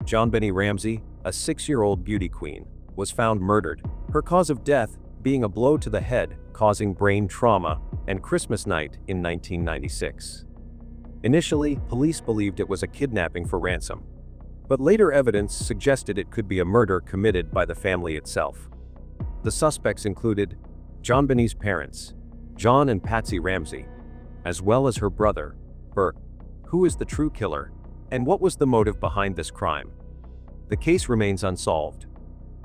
JonBenét Ramsey, a 6-year-old beauty queen, was found murdered, her cause of death being a blow to the head causing brain trauma, and Christmas night in 1996. Initially, police believed it was a kidnapping for ransom, but later evidence suggested it could be a murder committed by the family itself. The suspects included JonBenét's parents, John and Patsy Ramsey, as well as her brother, Burke. Who is the true killer, and what was the motive behind this crime? The case remains unsolved.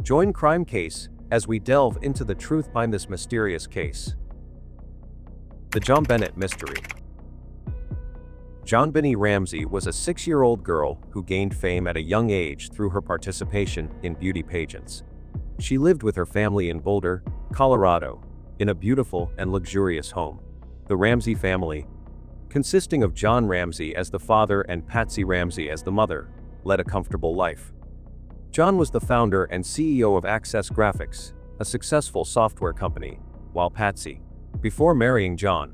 Join Crime Case as we delve into the truth behind this mysterious case. The JonBenét Mystery. JonBenét Ramsey was a 6-year-old girl who gained fame at a young age through her participation in beauty pageants. She lived with her family in Boulder, Colorado, in a beautiful and luxurious home. The Ramsey family, consisting of John Ramsey as the father and Patsy Ramsey as the mother, led a comfortable life. John was the founder and CEO of Access Graphics, a successful software company, while Patsy, before marrying John,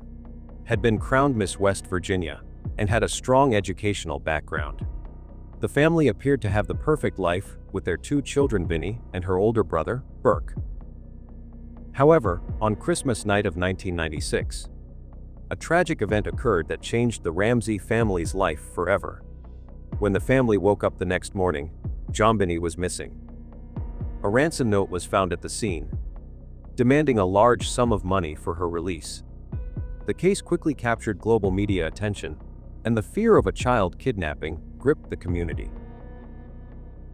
had been crowned Miss West Virginia and had a strong educational background. The family appeared to have the perfect life with their 2 children, Benny and her older brother, Burke. However, on Christmas night of 1996, a tragic event occurred that changed the Ramsey family's life forever. When the family woke up the next morning, JonBenét was missing. A ransom note was found at the scene, demanding a large sum of money for her release. The case quickly captured global media attention, and the fear of a child kidnapping gripped the community.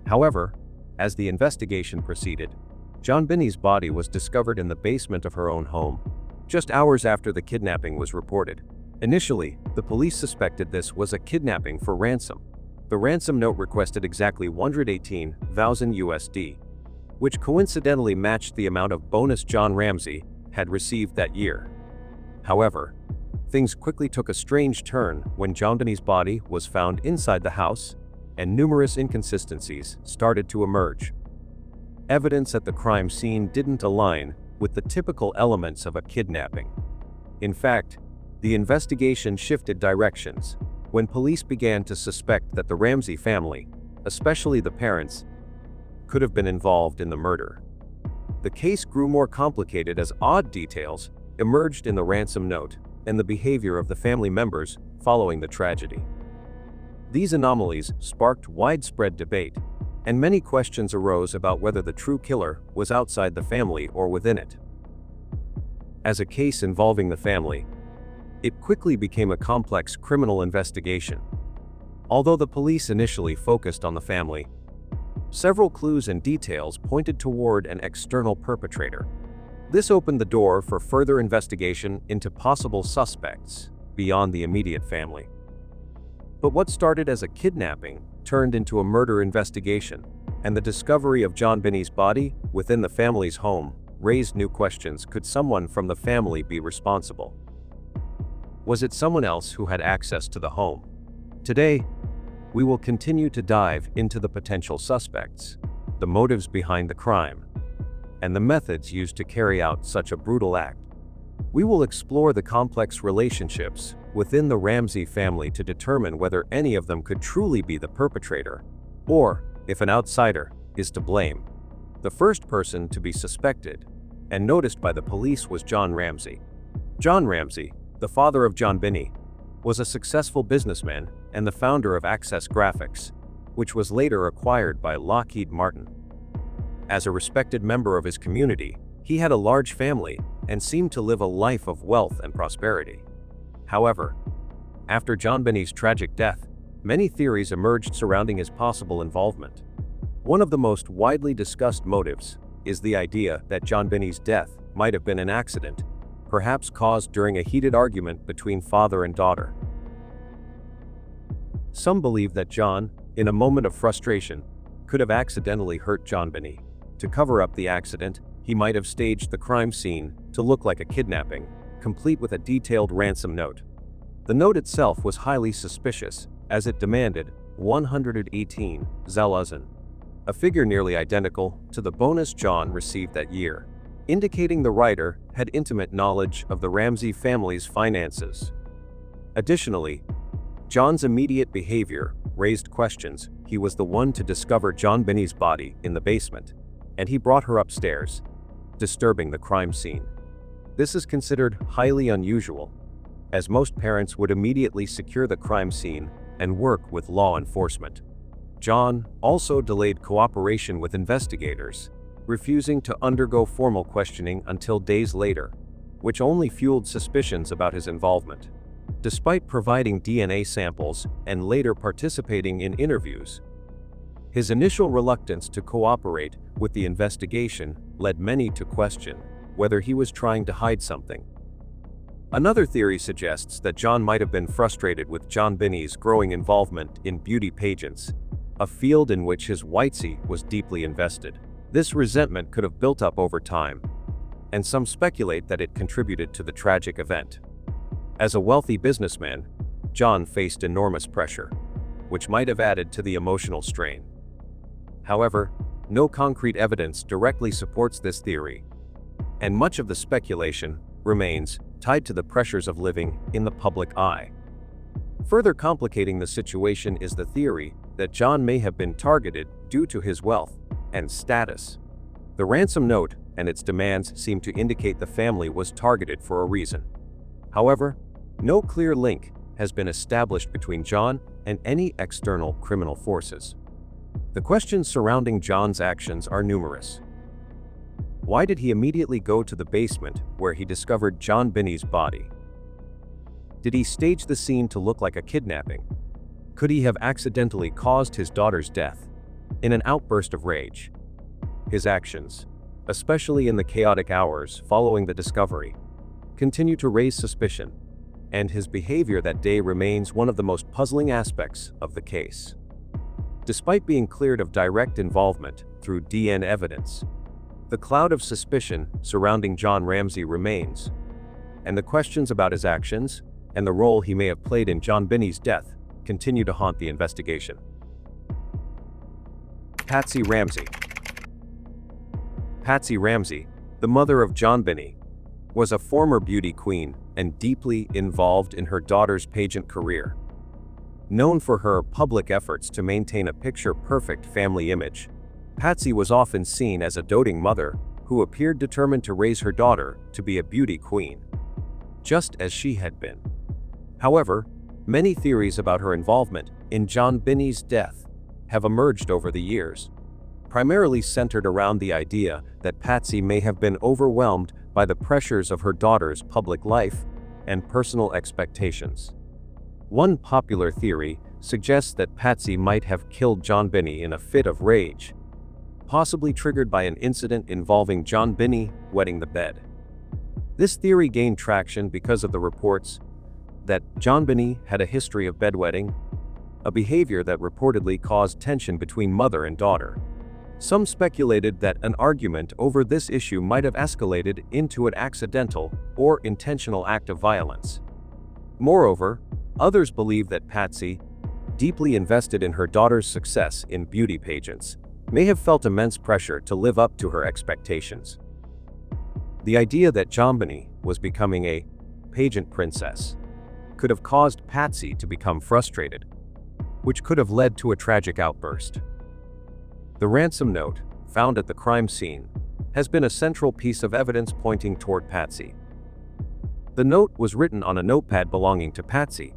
However, as the investigation proceeded, JonBenét's body was discovered in the basement of her own home, just hours after the kidnapping was reported. Initially, the police suspected this was a kidnapping for ransom. The ransom note requested exactly $118,000 USD, which coincidentally matched the amount of bonus John Ramsey had received that year. However, things quickly took a strange turn when JonBenét's body was found inside the house, and numerous inconsistencies started to emerge. Evidence at the crime scene didn't align with the typical elements of a kidnapping. In fact, the investigation shifted directions when police began to suspect that the Ramsey family, especially the parents, could have been involved in the murder. The case grew more complicated as odd details emerged in the ransom note and the behavior of the family members following the tragedy. These anomalies sparked widespread debate, and many questions arose about whether the true killer was outside the family or within it. As a case involving the family, it quickly became a complex criminal investigation. Although the police initially focused on the family, several clues and details pointed toward an external perpetrator. This opened the door for further investigation into possible suspects beyond the immediate family. But what started as a kidnapping turned into a murder investigation, and the discovery of JonBenét's body within the family's home raised new questions. Could someone from the family be responsible? Was it someone else who had access to the home? Today, we will continue to dive into the potential suspects, the motives behind the crime, and the methods used to carry out such a brutal act. We will explore the complex relationships within the Ramsey family to determine whether any of them could truly be the perpetrator, or if an outsider is to blame. The first person to be suspected and noticed by the police was John Ramsey. John Ramsey, the father of JonBenét, was a successful businessman and the founder of Access Graphics, which was later acquired by Lockheed Martin. As a respected member of his community, he had a large family and seemed to live a life of wealth and prosperity. However, after JonBenét's tragic death, many theories emerged surrounding his possible involvement. One of the most widely discussed motives is the idea that JonBenét's death might have been an accident, perhaps caused during a heated argument between father and daughter. Some believe that John, in a moment of frustration, could have accidentally hurt JonBenét. To cover up the accident, he might have staged the crime scene to look like a kidnapping, complete with a detailed ransom note. The note itself was highly suspicious, as it demanded 118,000, a figure nearly identical to the bonus John received that year, indicating the writer had intimate knowledge of the Ramsey family's finances. Additionally, John's immediate behavior raised questions. He was the one to discover JonBenet's body in the basement, and he brought her upstairs, disturbing the crime scene. This is considered highly unusual, as most parents would immediately secure the crime scene and work with law enforcement. John also delayed cooperation with investigators, refusing to undergo formal questioning until days later, which only fueled suspicions about his involvement. Despite providing DNA samples and later participating in interviews, his initial reluctance to cooperate with the investigation led many to question whether he was trying to hide something. Another theory suggests that John might have been frustrated with JonBenet's growing involvement in beauty pageants, a field in which his wifey was deeply invested. This resentment could have built up over time, and some speculate that it contributed to the tragic event. As a wealthy businessman, John faced enormous pressure, which might have added to the emotional strain. However, no concrete evidence directly supports this theory, and much of the speculation remains tied to the pressures of living in the public eye. Further complicating the situation is the theory that John may have been targeted due to his wealth and status. The ransom note and its demands seem to indicate the family was targeted for a reason. However, no clear link has been established between John and any external criminal forces. The questions surrounding John's actions are numerous. Why did he immediately go to the basement where he discovered JonBenet's body? Did he stage the scene to look like a kidnapping? Could he have accidentally caused his daughter's death in an outburst of rage? His actions, especially in the chaotic hours following the discovery, continue to raise suspicion, and his behavior that day remains one of the most puzzling aspects of the case. Despite being cleared of direct involvement through DNA evidence, the cloud of suspicion surrounding John Ramsey remains, and the questions about his actions and the role he may have played in JonBenet's death continue to haunt the investigation. Patsy Ramsey. Patsy Ramsey, the mother of JonBenét, was a former beauty queen and deeply involved in her daughter's pageant career. Known for her public efforts to maintain a picture-perfect family image, Patsy was often seen as a doting mother who appeared determined to raise her daughter to be a beauty queen, just as she had been. However, many theories about her involvement in JonBenet's death have emerged over the years, primarily centered around the idea that Patsy may have been overwhelmed by the pressures of her daughter's public life and personal expectations. One popular theory suggests that Patsy might have killed JonBenét in a fit of rage, possibly triggered by an incident involving JonBenét wetting the bed. This theory gained traction because of the reports that JonBenét had a history of bedwetting, a behavior that reportedly caused tension between mother and daughter. Some speculated that an argument over this issue might have escalated into an accidental or intentional act of violence. Moreover, others believe that Patsy, deeply invested in her daughter's success in beauty pageants, may have felt immense pressure to live up to her expectations. The idea that JonBenét was becoming a pageant princess could have caused Patsy to become frustrated, which could have led to a tragic outburst. The ransom note, found at the crime scene, has been a central piece of evidence pointing toward Patsy. The note was written on a notepad belonging to Patsy,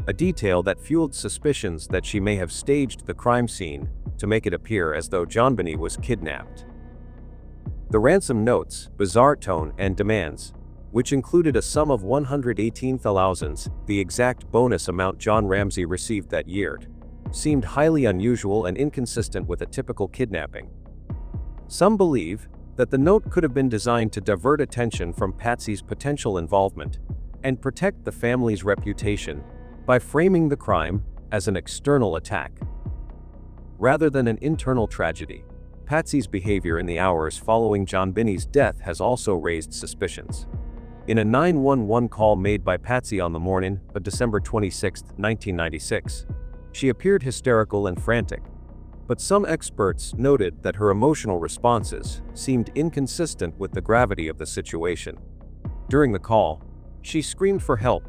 a detail that fueled suspicions that she may have staged the crime scene to make it appear as though JonBenét was kidnapped. The ransom note's bizarre tone and demands, which included a sum of $118,000, the exact bonus amount John Ramsey received that year, seemed highly unusual and inconsistent with a typical kidnapping. Some believe that the note could have been designed to divert attention from Patsy's potential involvement and protect the family's reputation by framing the crime as an external attack, rather than an internal tragedy. Patsy's behavior in the hours following JonBenet's death has also raised suspicions. In a 911 call made by Patsy on the morning of December 26, 1996, she appeared hysterical and frantic, but some experts noted that her emotional responses seemed inconsistent with the gravity of the situation. During the call, she screamed for help,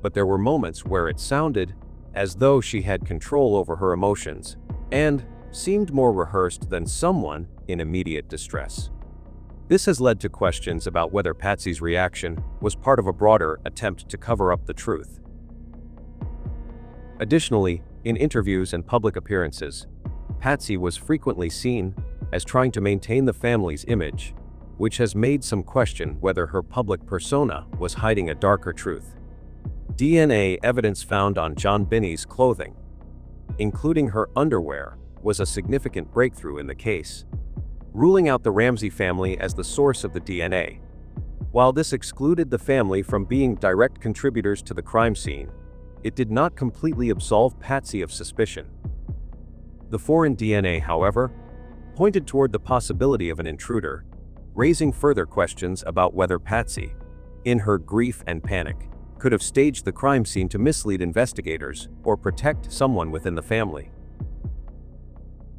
but there were moments where it sounded as though she had control over her emotions, and seemed more rehearsed than someone in immediate distress. This has led to questions about whether Patsy's reaction was part of a broader attempt to cover up the truth. Additionally, in interviews and public appearances, Patsy was frequently seen as trying to maintain the family's image, which has made some question whether her public persona was hiding a darker truth. DNA evidence found on JonBenet's clothing, including her underwear, was a significant breakthrough in the case, ruling out the Ramsey family as the source of the DNA. While this excluded the family from being direct contributors to the crime scene, it did not completely absolve Patsy of suspicion. The foreign DNA, however, pointed toward the possibility of an intruder, raising further questions about whether Patsy, in her grief and panic, could have staged the crime scene to mislead investigators or protect someone within the family.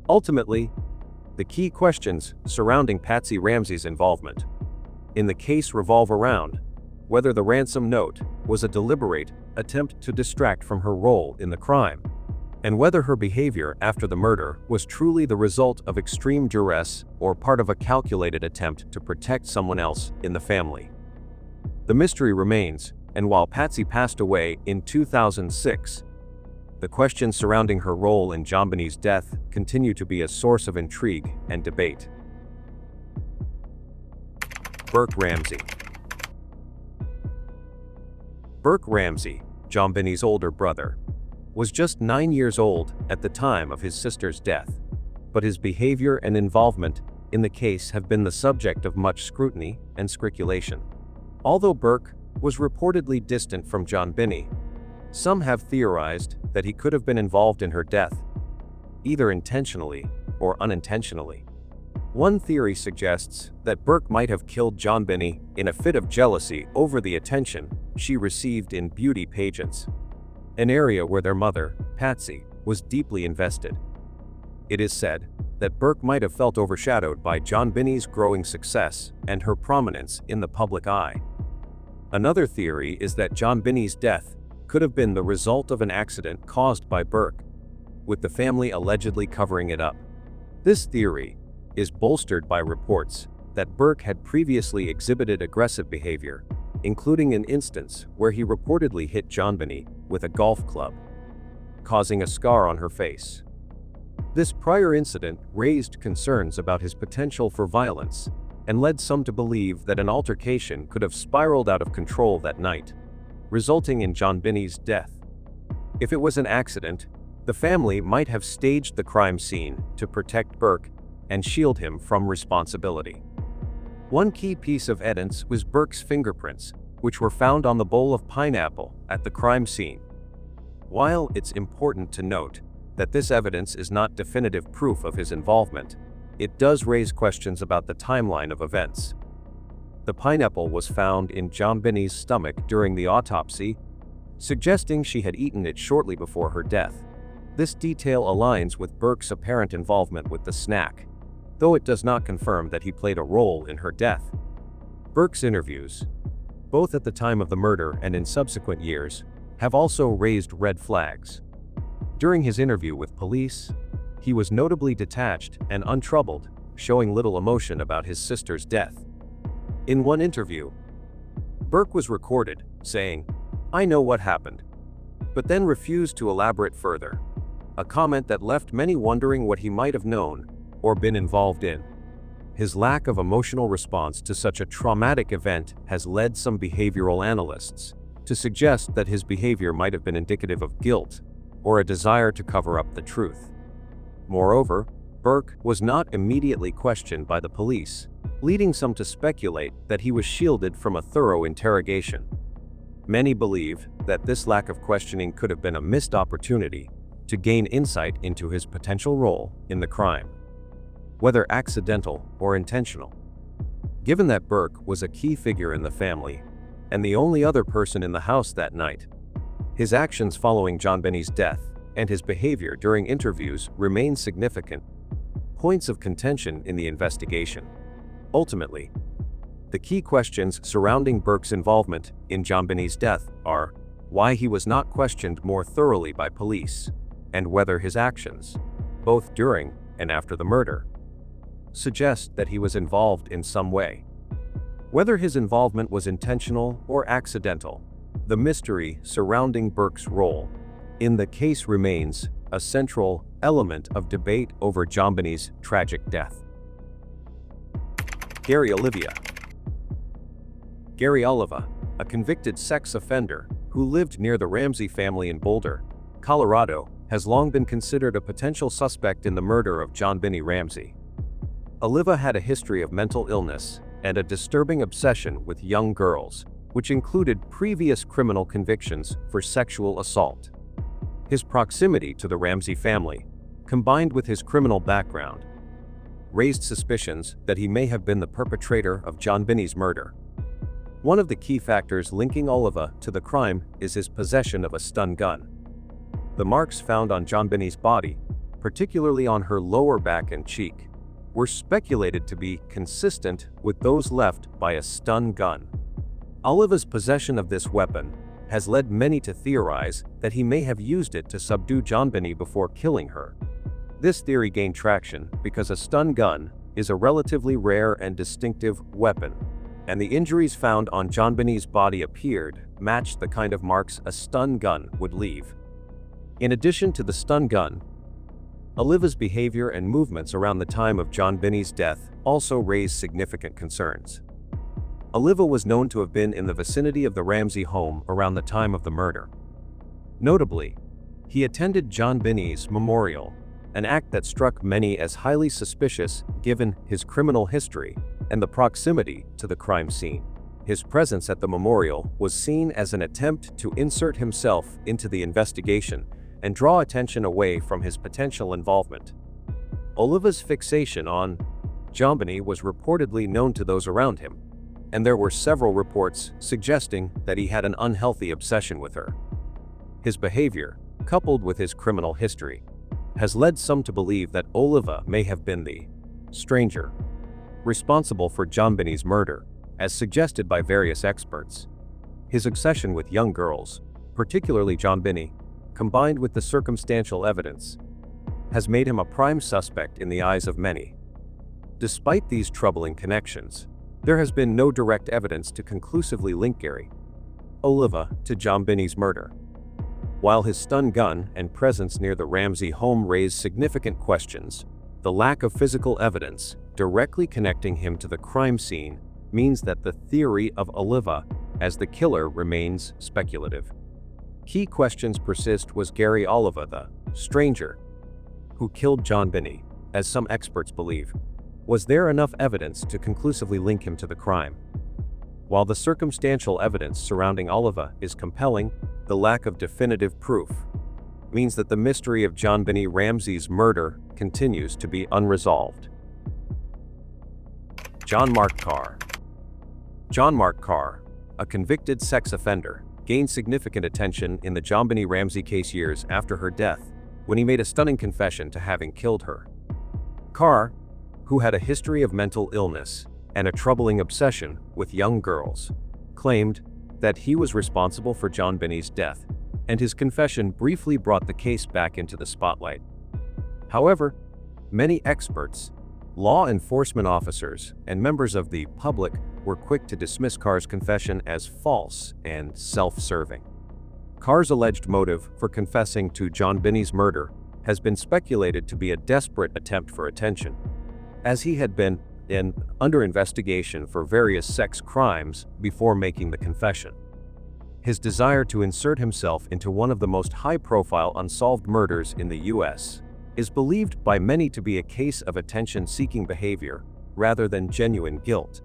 Ultimately, the key questions surrounding Patsy Ramsey's involvement in the case revolve around whether the ransom note was a deliberate attempt to distract from her role in the crime, and whether her behavior after the murder was truly the result of extreme duress or part of a calculated attempt to protect someone else in the family. The mystery remains, and while Patsy passed away in 2006, the questions surrounding her role in JonBenet's death continue to be a source of intrigue and debate. Burke Ramsey. Burke Ramsey, JonBenet's older brother, was just 9 years old at the time of his sister's death, but his behavior and involvement in the case have been the subject of much scrutiny and speculation. Although Burke was reportedly distant from JonBenét, some have theorized that he could have been involved in her death, either intentionally or unintentionally. One theory suggests that Burke might have killed JonBenét in a fit of jealousy over the attention she received in beauty pageants, an area where their mother, Patsy, was deeply invested. It is said that Burke might have felt overshadowed by JonBenét's growing success and her prominence in the public eye. Another theory is that JonBenét's death could have been the result of an accident caused by Burke, with the family allegedly covering it up. This theory is bolstered by reports that Burke had previously exhibited aggressive behavior, including an instance where he reportedly hit JonBenét with a golf club, causing a scar on her face. This prior incident raised concerns about his potential for violence and led some to believe that an altercation could have spiraled out of control that night, resulting in JonBenét's death. If it was an accident, the family might have staged the crime scene to protect Burke and shield him from responsibility. One key piece of evidence was Burke's fingerprints, which were found on the bowl of pineapple at the crime scene. While it's important to note that this evidence is not definitive proof of his involvement, it does raise questions about the timeline of events. The pineapple was found in JonBenét's stomach during the autopsy, suggesting she had eaten it shortly before her death. This detail aligns with Burke's apparent involvement with the snack, though it does not confirm that he played a role in her death. Burke's interviews, both at the time of the murder and in subsequent years, have also raised red flags. During his interview with police, he was notably detached and untroubled, showing little emotion about his sister's death. In one interview, Burke was recorded saying, "I know what happened," but then refused to elaborate further, a comment that left many wondering what he might have known or been involved in. His lack of emotional response to such a traumatic event has led some behavioral analysts to suggest that his behavior might have been indicative of guilt or a desire to cover up the truth. Moreover, Burke was not immediately questioned by the police, leading some to speculate that he was shielded from a thorough interrogation. Many believe that this lack of questioning could have been a missed opportunity to gain insight into his potential role in the crime, whether accidental or intentional. Given that Burke was a key figure in the family and the only other person in the house that night, his actions following JonBenét's death and his behavior during interviews remain significant points of contention in the investigation. Ultimately, the key questions surrounding Burke's involvement in JonBenét's death are: why he was not questioned more thoroughly by police, and whether his actions, both during and after the murder, suggest that he was involved in some way. Whether his involvement was intentional or accidental, the mystery surrounding Burke's role in the case remains a central element of debate over JonBenet's tragic death. Gary Olivia. Gary Oliva, a convicted sex offender who lived near the Ramsey family in Boulder, Colorado, has long been considered a potential suspect in the murder of JonBenét Ramsey. Oliva had a history of mental illness and a disturbing obsession with young girls, which included previous criminal convictions for sexual assault. His proximity to the Ramsey family, combined with his criminal background, raised suspicions that he may have been the perpetrator of JonBenet's murder. One of the key factors linking Oliva to the crime is his possession of a stun gun. The marks found on JonBenet's body, particularly on her lower back and cheek, were speculated to be consistent with those left by a stun gun. Oliva's possession of this weapon has led many to theorize that he may have used it to subdue JonBenét before killing her. This theory gained traction because a stun gun is a relatively rare and distinctive weapon, and the injuries found on JonBenet's body matched the kind of marks a stun gun would leave. In addition to the stun gun, Oliva's behavior and movements around the time of JonBenet's death also raised significant concerns. Oliva was known to have been in the vicinity of the Ramsey home around the time of the murder. Notably, he attended JonBenet's memorial, an act that struck many as highly suspicious given his criminal history and the proximity to the crime scene. His presence at the memorial was seen as an attempt to insert himself into the investigation and draw attention away from his potential involvement. Oliva's fixation on JonBenét was reportedly known to those around him, and there were several reports suggesting that he had an unhealthy obsession with her. His behavior, coupled with his criminal history, has led some to believe that Oliva may have been the stranger responsible for JonBenet's murder, as suggested by various experts. His obsession with young girls, particularly JonBenét, combined with the circumstantial evidence, has made him a prime suspect in the eyes of many. Despite these troubling connections, there has been no direct evidence to conclusively link Gary Oliva to JonBenet's murder. While his stun gun and presence near the Ramsey home raised significant questions, the lack of physical evidence directly connecting him to the crime scene means that the theory of Oliva as the killer remains speculative. Key questions persist. Was Gary Oliva the stranger who killed JonBenét, as some experts believe? Was there enough evidence to conclusively link him to the crime? While the circumstantial evidence surrounding Oliva is compelling, the lack of definitive proof means that the mystery of JonBenét Ramsey's murder continues to be unresolved. John Mark Carr. John Mark Carr, a convicted sex offender, gained significant attention in the JonBenét Ramsey case years after her death, when he made a stunning confession to having killed her. Carr, who had a history of mental illness and a troubling obsession with young girls, claimed that he was responsible for JonBenet's death, and his confession briefly brought the case back into the spotlight. However, many experts, law enforcement officers, and members of the public were quick to dismiss Carr's confession as false and self-serving. Carr's alleged motive for confessing to JonBenet's murder has been speculated to be a desperate attempt for attention, as he had been under investigation for various sex crimes before making the confession. His desire to insert himself into one of the most high-profile unsolved murders in the U.S. is believed by many to be a case of attention-seeking behavior rather than genuine guilt.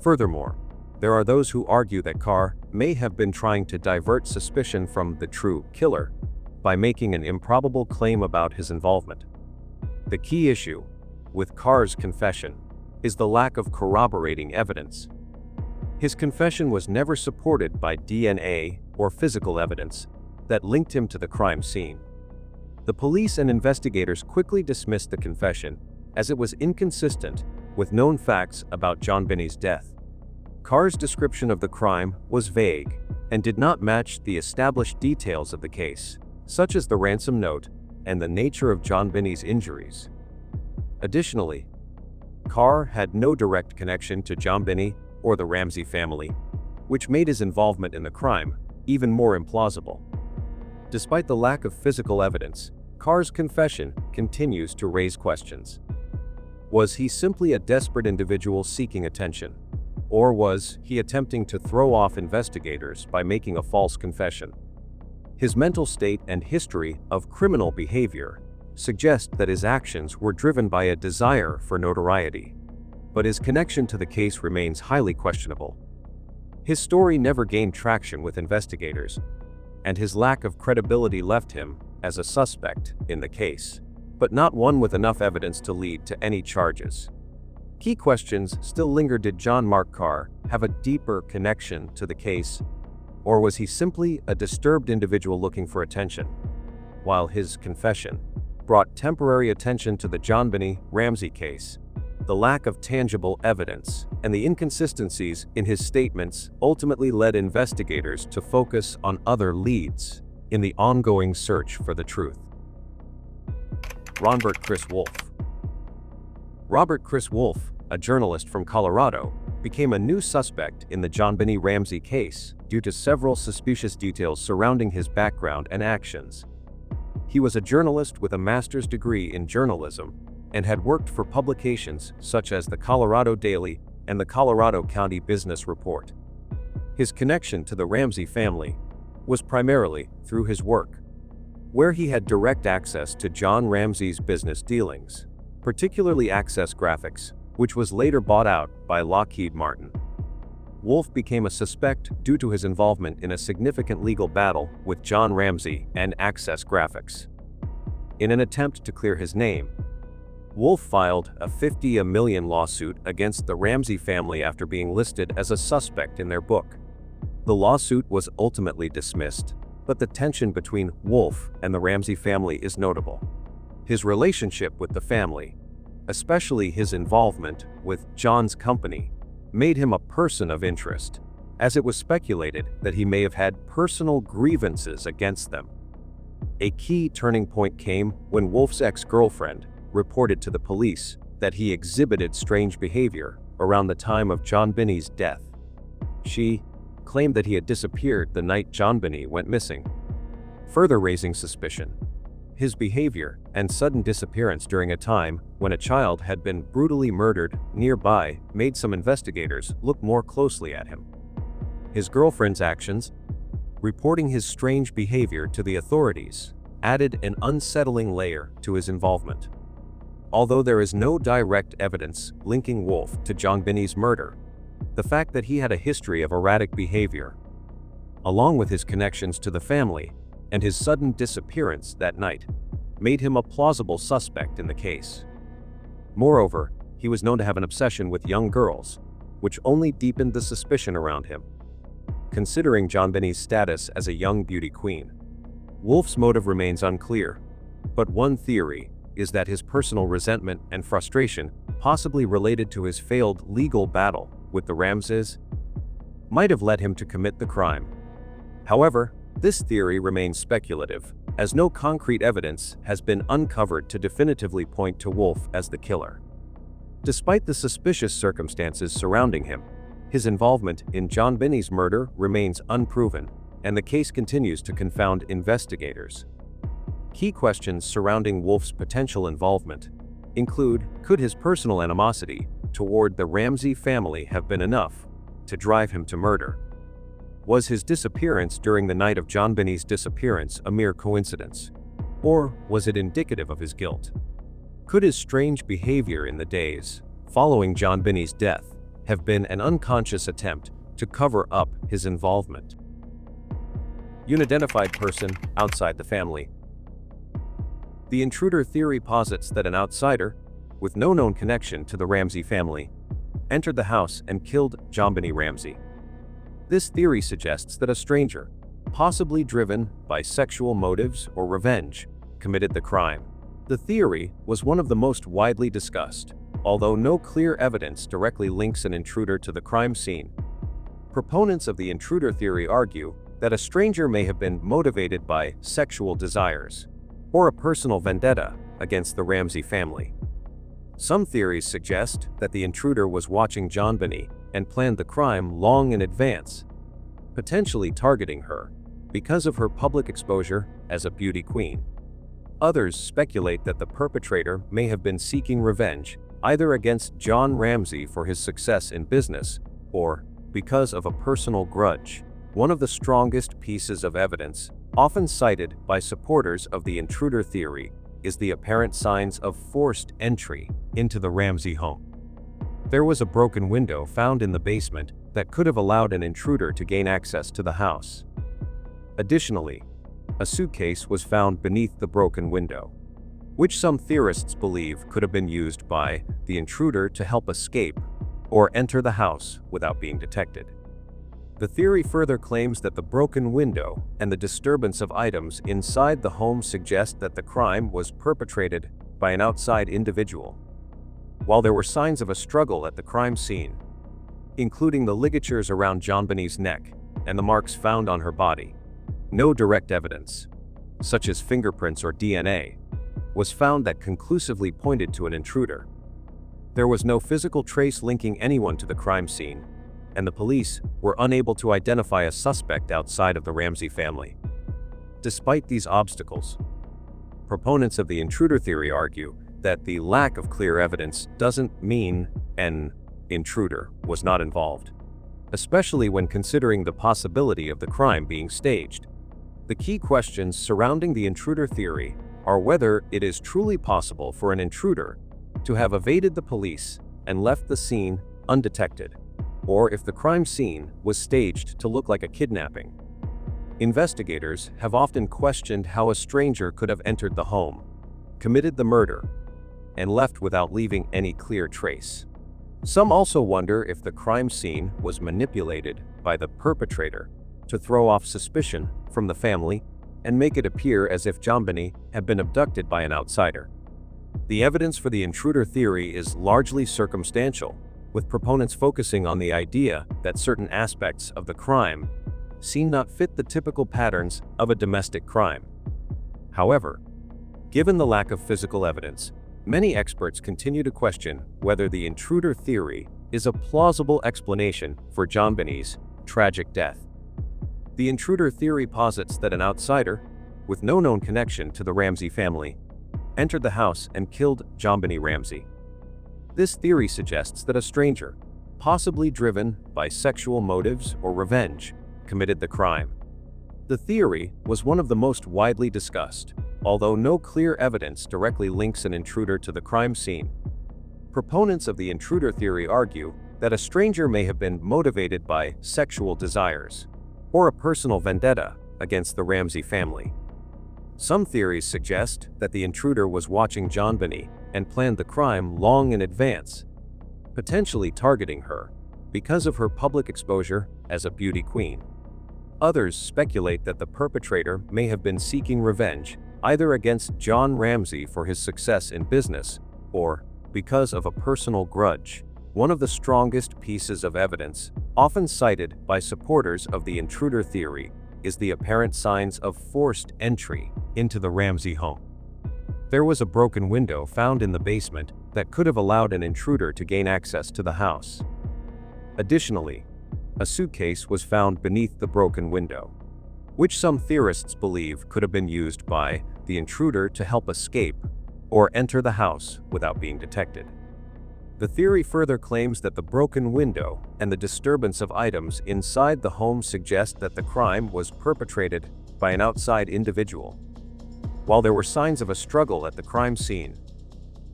Furthermore, there are those who argue that Carr may have been trying to divert suspicion from the true killer by making an improbable claim about his involvement. The key issue with Carr's confession is the lack of corroborating evidence. His confession was never supported by DNA or physical evidence that linked him to the crime scene. The police and investigators quickly dismissed the confession as it was inconsistent with known facts about JonBenet's death. Carr's description of the crime was vague and did not match the established details of the case, such as the ransom note and the nature of JonBenet's injuries. Additionally, Carr had no direct connection to JonBenét or the Ramsey family, which made his involvement in the crime even more implausible. Despite the lack of physical evidence, Carr's confession continues to raise questions. Was he simply a desperate individual seeking attention? Or was he attempting to throw off investigators by making a false confession? His mental state and history of criminal behavior suggest that his actions were driven by a desire for notoriety, but his connection to the case remains highly questionable. His story never gained traction with investigators, and his lack of credibility left him as a suspect in the case, but not one with enough evidence to lead to any charges. Key questions still linger. Did John Mark Carr have a deeper connection to the case, or was he simply a disturbed individual looking for attention? While his confession brought temporary attention to the JonBenét Ramsey case, the lack of tangible evidence and the inconsistencies in his statements ultimately led investigators to focus on other leads in the ongoing search for the truth. Ronbert Chris Wolf. Robert Chris Wolf, a journalist from Colorado, became a new suspect in the JonBenét Ramsey case due to several suspicious details surrounding his background and actions. He was a journalist with a master's degree in journalism and had worked for publications such as the Colorado Daily and the Colorado County Business Report. His connection to the Ramsey family was primarily through his work, where he had direct access to John Ramsey's business dealings, particularly Access Graphics, which was later bought out by Lockheed Martin. Wolf became a suspect due to his involvement in a significant legal battle with John Ramsey and Access Graphics. In an attempt to clear his name, Wolf filed a $50 million lawsuit against the Ramsey family after being listed as a suspect in their book. The lawsuit was ultimately dismissed, but the tension between Wolf and the Ramsey family is notable. His relationship with the family, especially his involvement with John's company, made him a person of interest, as it was speculated that he may have had personal grievances against them. A key turning point came when Wolf's ex-girlfriend reported to the police that he exhibited strange behavior around the time of JonBenét's death. She claimed that he had disappeared the night JonBenét went missing, further raising suspicion. His behavior and sudden disappearance during a time when a child had been brutally murdered nearby made some investigators look more closely at him. His girlfriend's actions, reporting his strange behavior to the authorities, added an unsettling layer to his involvement. Although there is no direct evidence linking Wolf to JonBenét's murder, the fact that he had a history of erratic behavior, along with his connections to the family and his sudden disappearance that night, made him a plausible suspect in the case. Moreover, he was known to have an obsession with young girls, which only deepened the suspicion around him. Considering JonBenét's status as a young beauty queen, Wolf's motive remains unclear, but one theory is that his personal resentment and frustration, possibly related to his failed legal battle with the Ramseys, might have led him to commit the crime. However, this theory remains speculative, as no concrete evidence has been uncovered to definitively point to Wolf as the killer. Despite the suspicious circumstances surrounding him, his involvement in JonBenét's murder remains unproven, and the case continues to confound investigators. Key questions surrounding Wolf's potential involvement include: could his personal animosity toward the Ramsey family have been enough to drive him to murder? Was his disappearance during the night of JonBenét's disappearance a mere coincidence, or was it indicative of his guilt? Could his strange behavior in the days following JonBenét's death have been an unconscious attempt to cover up his involvement? Unidentified person outside the family. The intruder theory posits that an outsider, with no known connection to the Ramsey family, entered the house and killed JonBenét Ramsey. This theory suggests that a stranger, possibly driven by sexual motives or revenge, committed the crime. The theory was one of the most widely discussed, although no clear evidence directly links an intruder to the crime scene. Proponents of the intruder theory argue that a stranger may have been motivated by sexual desires or a personal vendetta against the Ramsey family. Some theories suggest that the intruder was watching JonBenét and planned the crime long in advance, potentially targeting her because of her public exposure as a beauty queen. Others speculate that the perpetrator may have been seeking revenge either against John Ramsey for his success in business or because of a personal grudge. One of the strongest pieces of evidence, often cited by supporters of the intruder theory, is the apparent signs of forced entry into the Ramsey home. There was a broken window found in the basement that could have allowed an intruder to gain access to the house. Additionally, a suitcase was found beneath the broken window, which some theorists believe could have been used by the intruder to help escape or enter the house without being detected. The theory further claims that the broken window and the disturbance of items inside the home suggest that the crime was perpetrated by an outside individual. While there were signs of a struggle at the crime scene, including the ligatures around JonBenét's neck and the marks found on her body, no direct evidence, such as fingerprints or DNA, was found that conclusively pointed to an intruder. There was no physical trace linking anyone to the crime scene, and the police were unable to identify a suspect outside of the Ramsey family. Despite these obstacles, proponents of the intruder theory argue that the lack of clear evidence doesn't mean an intruder was not involved, especially when considering the possibility of the crime being staged. The key questions surrounding the intruder theory are whether it is truly possible for an intruder to have evaded the police and left the scene undetected, or if the crime scene was staged to look like a kidnapping. Investigators have often questioned how a stranger could have entered the home, committed the murder, and left without leaving any clear trace. Some also wonder if the crime scene was manipulated by the perpetrator to throw off suspicion from the family and make it appear as if JonBenét had been abducted by an outsider. The evidence for the intruder theory is largely circumstantial, with proponents focusing on the idea that certain aspects of the crime scene not fit the typical patterns of a domestic crime. However, given the lack of physical evidence, many experts continue to question whether the intruder theory is a plausible explanation for JonBenét's tragic death. The intruder theory posits that an outsider, with no known connection to the Ramsey family, entered the house and killed JonBenét Ramsey. This theory suggests that a stranger, possibly driven by sexual motives or revenge, committed the crime. The theory was one of the most widely discussed, although no clear evidence directly links an intruder to the crime scene. Proponents of the intruder theory argue that a stranger may have been motivated by sexual desires or a personal vendetta against the Ramsey family. Some theories suggest that the intruder was watching JonBenét and planned the crime long in advance, potentially targeting her because of her public exposure as a beauty queen. Others speculate that the perpetrator may have been seeking revenge either against John Ramsey for his success in business or because of a personal grudge. One of the strongest pieces of evidence, often cited by supporters of the intruder theory, is the apparent signs of forced entry into the Ramsey home. There was a broken window found in the basement that could have allowed an intruder to gain access to the house. Additionally, a suitcase was found beneath the broken window, which some theorists believe could have been used by the intruder to help escape or enter the house without being detected. The theory further claims that the broken window and the disturbance of items inside the home suggest that the crime was perpetrated by an outside individual. While there were signs of a struggle at the crime scene,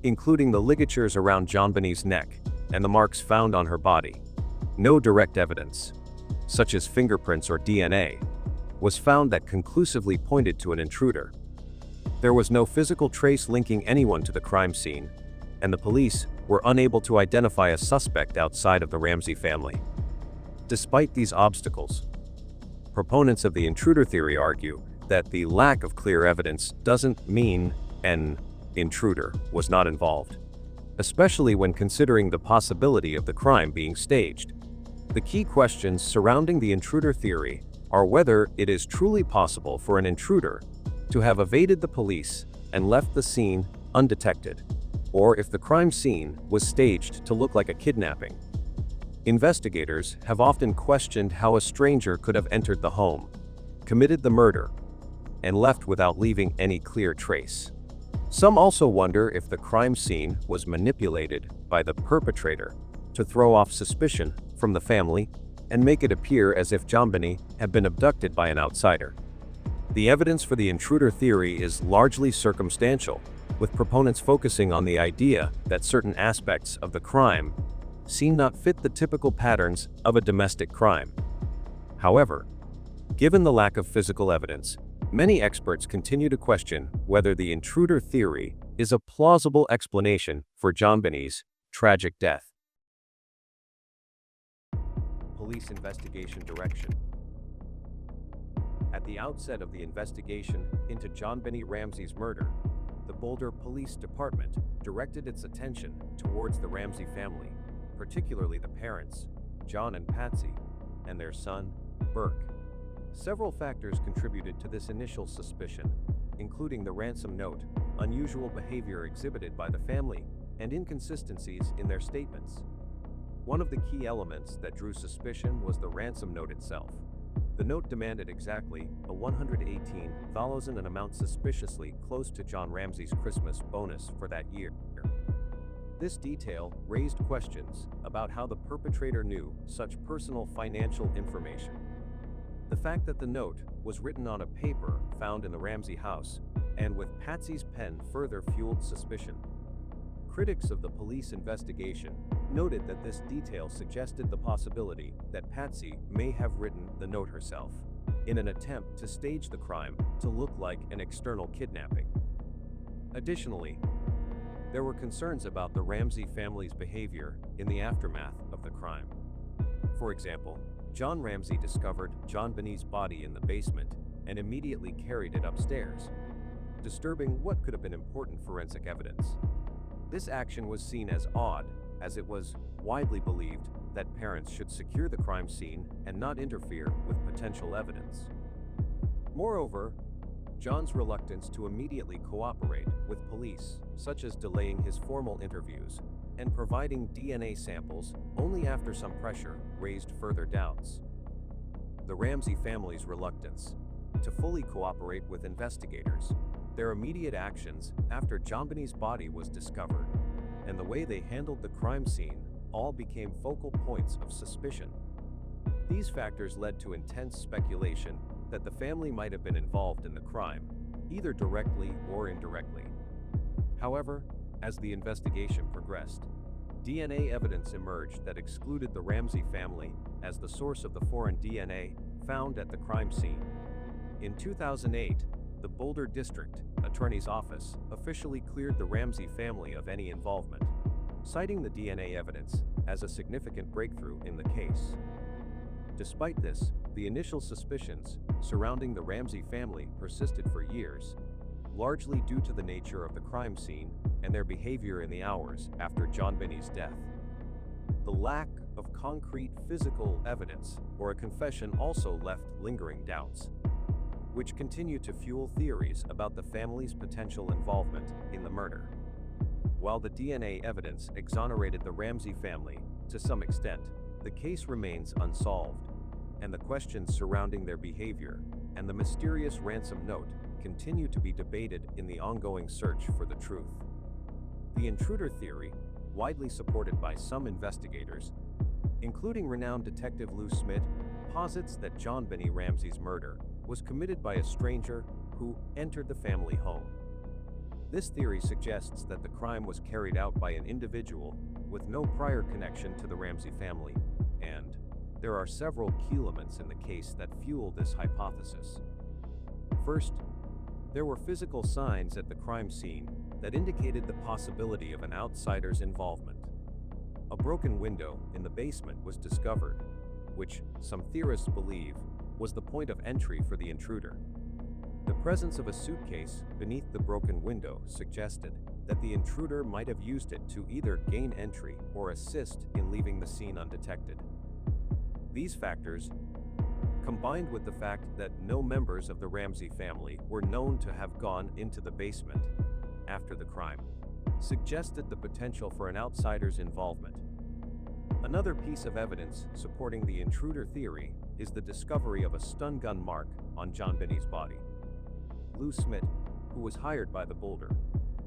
including the ligatures around JonBenét's neck and the marks found on her body, no direct evidence, such as fingerprints or DNA, was found that conclusively pointed to an intruder. There was no physical trace linking anyone to the crime scene, and the police were unable to identify a suspect outside of the Ramsey family. Despite these obstacles, proponents of the intruder theory argue that the lack of clear evidence doesn't mean an intruder was not involved, especially when considering the possibility of the crime being staged. The key questions surrounding the intruder theory are whether it is truly possible for an intruder to have evaded the police and left the scene undetected, or if the crime scene was staged to look like a kidnapping. Investigators have often questioned how a stranger could have entered the home, committed the murder, and left without leaving any clear trace. Some also wonder if the crime scene was manipulated by the perpetrator to throw off suspicion from the family and make it appear as if JonBenét had been abducted by an outsider. The evidence for the intruder theory is largely circumstantial, with proponents focusing on the idea that certain aspects of the crime scene not fit the typical patterns of a domestic crime. However, given the lack of physical evidence, many experts continue to question whether the intruder theory is a plausible explanation for JonBenét's tragic death. Police investigation direction. At the outset of the investigation into JonBenét Ramsey's murder, the Boulder Police Department directed its attention towards the Ramsey family, particularly the parents, John and Patsy, and their son, Burke. Several factors contributed to this initial suspicion, including the ransom note, unusual behavior exhibited by the family, and inconsistencies in their statements. One of the key elements that drew suspicion was the ransom note itself. The note demanded exactly a $118,000, an amount suspiciously close to John Ramsey's Christmas bonus for that year. This detail raised questions about how the perpetrator knew such personal financial information. The fact that the note was written on a paper found in the Ramsey house and with Patsy's pen further fueled suspicion. Critics of the police investigation noted that this detail suggested the possibility that Patsy may have written the note herself, in an attempt to stage the crime to look like an external kidnapping. Additionally, there were concerns about the Ramsey family's behavior in the aftermath of the crime. For example, John Ramsey discovered JonBenét's body in the basement and immediately carried it upstairs, disturbing what could have been important forensic evidence. This action was seen as odd, as it was widely believed that parents should secure the crime scene and not interfere with potential evidence. Moreover, John's reluctance to immediately cooperate with police, such as delaying his formal interviews and providing DNA samples only after some pressure, raised further doubts. The Ramsey family's reluctance to fully cooperate with investigators, their immediate actions after JonBenét's body was discovered, and the way they handled the crime scene all became focal points of suspicion. These factors led to intense speculation that the family might have been involved in the crime, either directly or indirectly. However, as the investigation progressed, DNA evidence emerged that excluded the Ramsey family as the source of the foreign DNA found at the crime scene. In 2008, the Boulder District Attorney's Office officially cleared the Ramsey family of any involvement, citing the DNA evidence as a significant breakthrough in the case. Despite this, the initial suspicions surrounding the Ramsey family persisted for years, largely due to the nature of the crime scene and their behavior in the hours after JonBenét's death. The lack of concrete physical evidence or a confession also left lingering doubts, which continue to fuel theories about the family's potential involvement in the murder. While the DNA evidence exonerated the Ramsey family to some extent, the case remains unsolved, and the questions surrounding their behavior and the mysterious ransom note continue to be debated in the ongoing search for the truth. The intruder theory, widely supported by some investigators, including renowned detective Lou Smith, posits that JonBenét Ramsey's murder was committed by a stranger who entered the family home. This theory suggests that the crime was carried out by an individual with no prior connection to the Ramsey family, and there are several key elements in the case that fuel this hypothesis. First, there were physical signs at the crime scene that indicated the possibility of an outsider's involvement. A broken window in the basement was discovered, which some theorists believe was the point of entry for the intruder. The presence of a suitcase beneath the broken window suggested that the intruder might have used it to either gain entry or assist in leaving the scene undetected. These factors, combined with the fact that no members of the Ramsey family were known to have gone into the basement after the crime, suggested the potential for an outsider's involvement. Another piece of evidence supporting the intruder theory is the discovery of a stun gun mark on JonBenet's body. Lou Smith, who was hired by the Boulder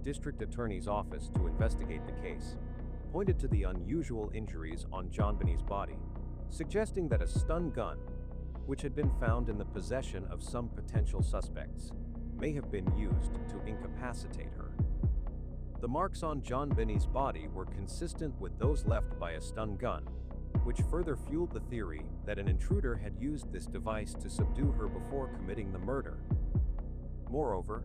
District Attorney's Office to investigate the case, pointed to the unusual injuries on JonBenet's body, suggesting that a stun gun, which had been found in the possession of some potential suspects, may have been used to incapacitate her. The marks on JonBenet's body were consistent with those left by a stun gun, which further fueled the theory that an intruder had used this device to subdue her before committing the murder. Moreover,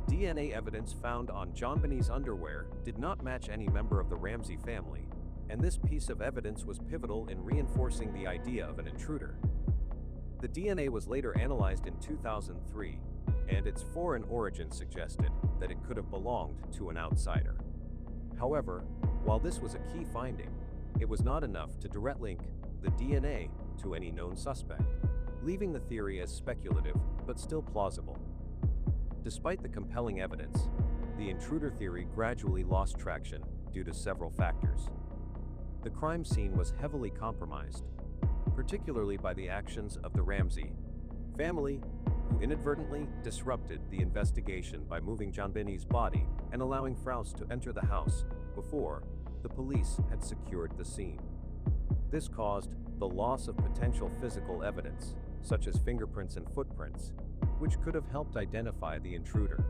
DNA evidence found on JonBenet's underwear did not match any member of the Ramsey family, and this piece of evidence was pivotal in reinforcing the idea of an intruder. The DNA was later analyzed in 2003, and its foreign origin suggested that it could have belonged to an outsider. However, while this was a key finding, it was not enough to direct link the DNA to any known suspect, leaving the theory as speculative but still plausible. Despite the compelling evidence, the intruder theory gradually lost traction due to several factors. The crime scene was heavily compromised, particularly by the actions of the Ramsey family, who inadvertently disrupted the investigation by moving JonBenet's body and allowing Frous to enter the house before the police had secured the scene. This caused the loss of potential physical evidence, such as fingerprints and footprints, which could have helped identify the intruder.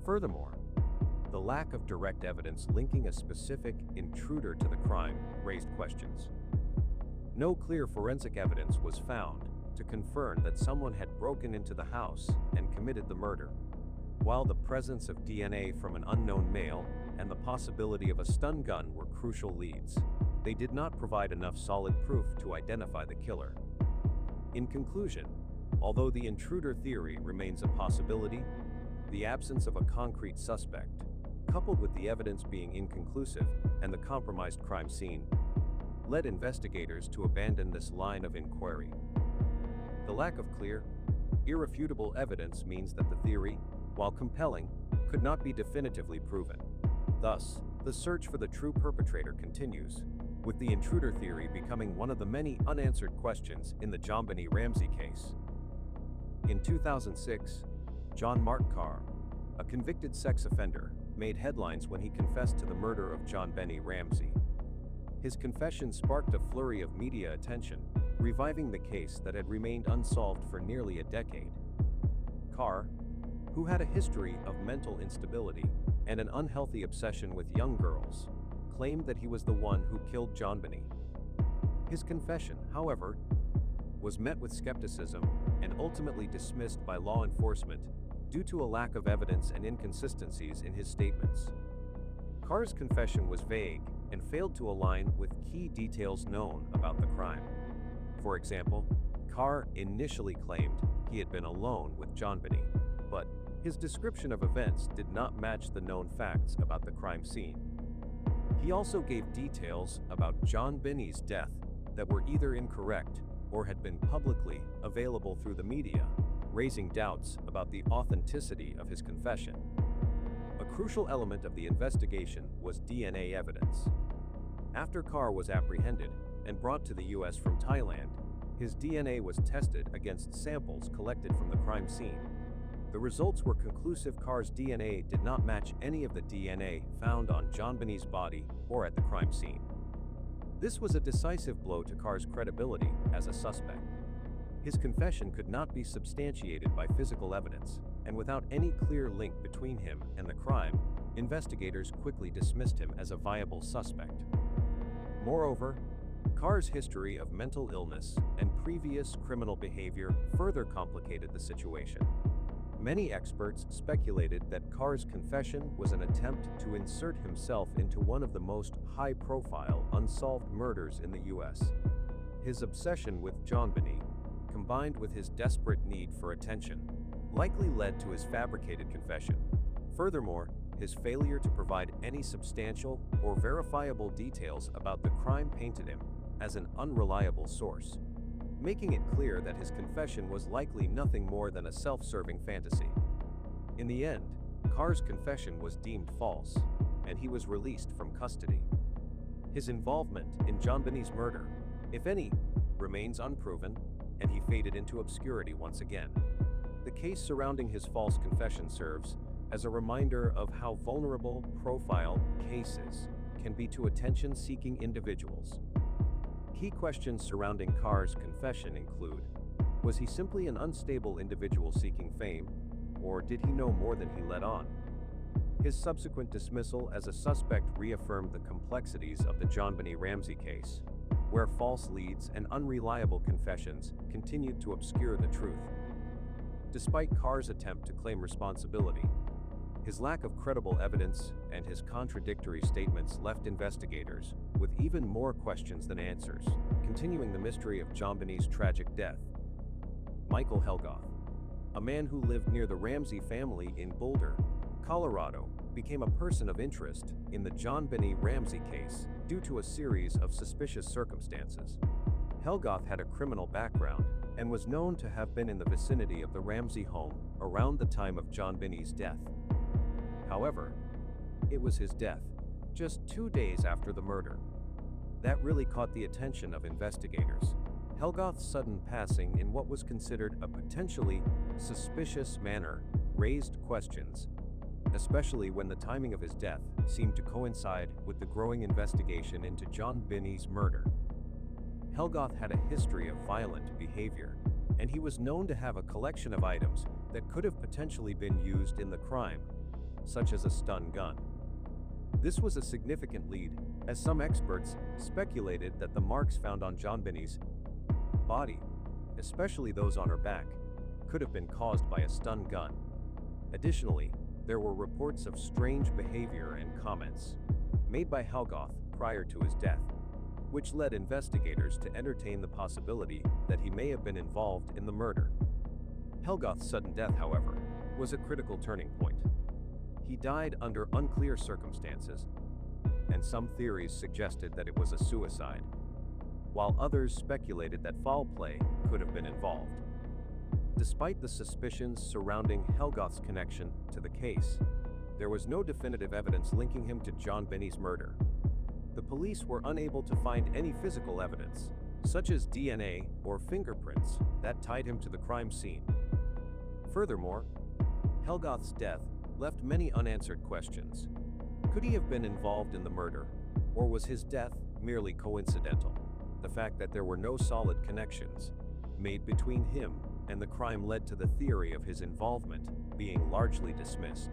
Furthermore, the lack of direct evidence linking a specific intruder to the crime raised questions. No clear forensic evidence was found to confirm that someone had broken into the house and committed the murder. While the presence of DNA from an unknown male and the possibility of a stun gun were crucial leads, they did not provide enough solid proof to identify the killer. In conclusion, although the intruder theory remains a possibility, the absence of a concrete suspect, coupled with the evidence being inconclusive and the compromised crime scene, led investigators to abandon this line of inquiry. The lack of clear, irrefutable evidence means that the theory, while compelling, could not be definitively proven. Thus, the search for the true perpetrator continues, with the intruder theory becoming one of the many unanswered questions in the JonBenét Ramsey case. In 2006, John Carr, a convicted sex offender, made headlines when he confessed to the murder of JonBenét Ramsey. His confession sparked a flurry of media attention, reviving the case that had remained unsolved for nearly a decade. Carr, who had a history of mental instability and an unhealthy obsession with young girls, claimed that he was the one who killed JonBenét. His confession, however, was met with skepticism and ultimately dismissed by law enforcement due to a lack of evidence and inconsistencies in his statements. Carr's confession was vague and failed to align with key details known about the crime. For example, Carr initially claimed he had been alone with JonBenét, but his description of events did not match the known facts about the crime scene. He also gave details about JonBenét's death that were either incorrect or had been publicly available through the media, raising doubts about the authenticity of his confession. A crucial element of the investigation was DNA evidence. After Carr was apprehended and brought to the US from Thailand, his DNA was tested against samples collected from the crime scene. The results were conclusive. Carr's DNA did not match any of the DNA found on JonBenét's body or at the crime scene. This was a decisive blow to Carr's credibility as a suspect. His confession could not be substantiated by physical evidence, and without any clear link between him and the crime, investigators quickly dismissed him as a viable suspect. Moreover, Carr's history of mental illness and previous criminal behavior further complicated the situation. Many experts speculated that Carr's confession was an attempt to insert himself into one of the most high-profile unsolved murders in the US. His obsession with JonBenét, combined with his desperate need for attention, likely led to his fabricated confession. Furthermore, his failure to provide any substantial or verifiable details about the crime painted him as an unreliable source, making it clear that his confession was likely nothing more than a self-serving fantasy. In the end, Carr's confession was deemed false, and he was released from custody. His involvement in JonBenet's murder, if any, remains unproven, and he faded into obscurity once again. The case surrounding his false confession serves as a reminder of how vulnerable profile cases can be to attention-seeking individuals. Key questions surrounding Carr's confession include: was he simply an unstable individual seeking fame, or did he know more than he let on? His subsequent dismissal as a suspect reaffirmed the complexities of the JonBenét Ramsey case, where false leads and unreliable confessions continued to obscure the truth. Despite Carr's attempt to claim responsibility, his lack of credible evidence and his contradictory statements left investigators with even more questions than answers, continuing the mystery of JonBenet's tragic death. Michael Helgoth, a man who lived near the Ramsey family in Boulder, Colorado, became a person of interest in the JonBenét Ramsey case due to a series of suspicious circumstances. Helgoth had a criminal background and was known to have been in the vicinity of the Ramsey home around the time of JonBenet's death. However, it was his death, just 2 days after the murder, that really caught the attention of investigators. Helgoth's sudden passing in what was considered a potentially suspicious manner raised questions, especially when the timing of his death seemed to coincide with the growing investigation into JonBenet's murder. Helgoth had a history of violent behavior, and he was known to have a collection of items that could have potentially been used in the crime, such as a stun gun. This was a significant lead, as some experts speculated that the marks found on JonBenet's body, especially those on her back, could have been caused by a stun gun. Additionally, there were reports of strange behavior and comments made by Helgoth prior to his death, which led investigators to entertain the possibility that he may have been involved in the murder. Helgoth's sudden death, however, was a critical turning point. He died under unclear circumstances, and some theories suggested that it was a suicide, while others speculated that foul play could have been involved. Despite the suspicions surrounding Helgoth's connection to the case, there was no definitive evidence linking him to JonBenet's murder. The police were unable to find any physical evidence, such as DNA or fingerprints, that tied him to the crime scene. Furthermore, Helgoth's death left many unanswered questions. Could he have been involved in the murder, or was his death merely coincidental? The fact that there were no solid connections made between him and the crime led to the theory of his involvement being largely dismissed.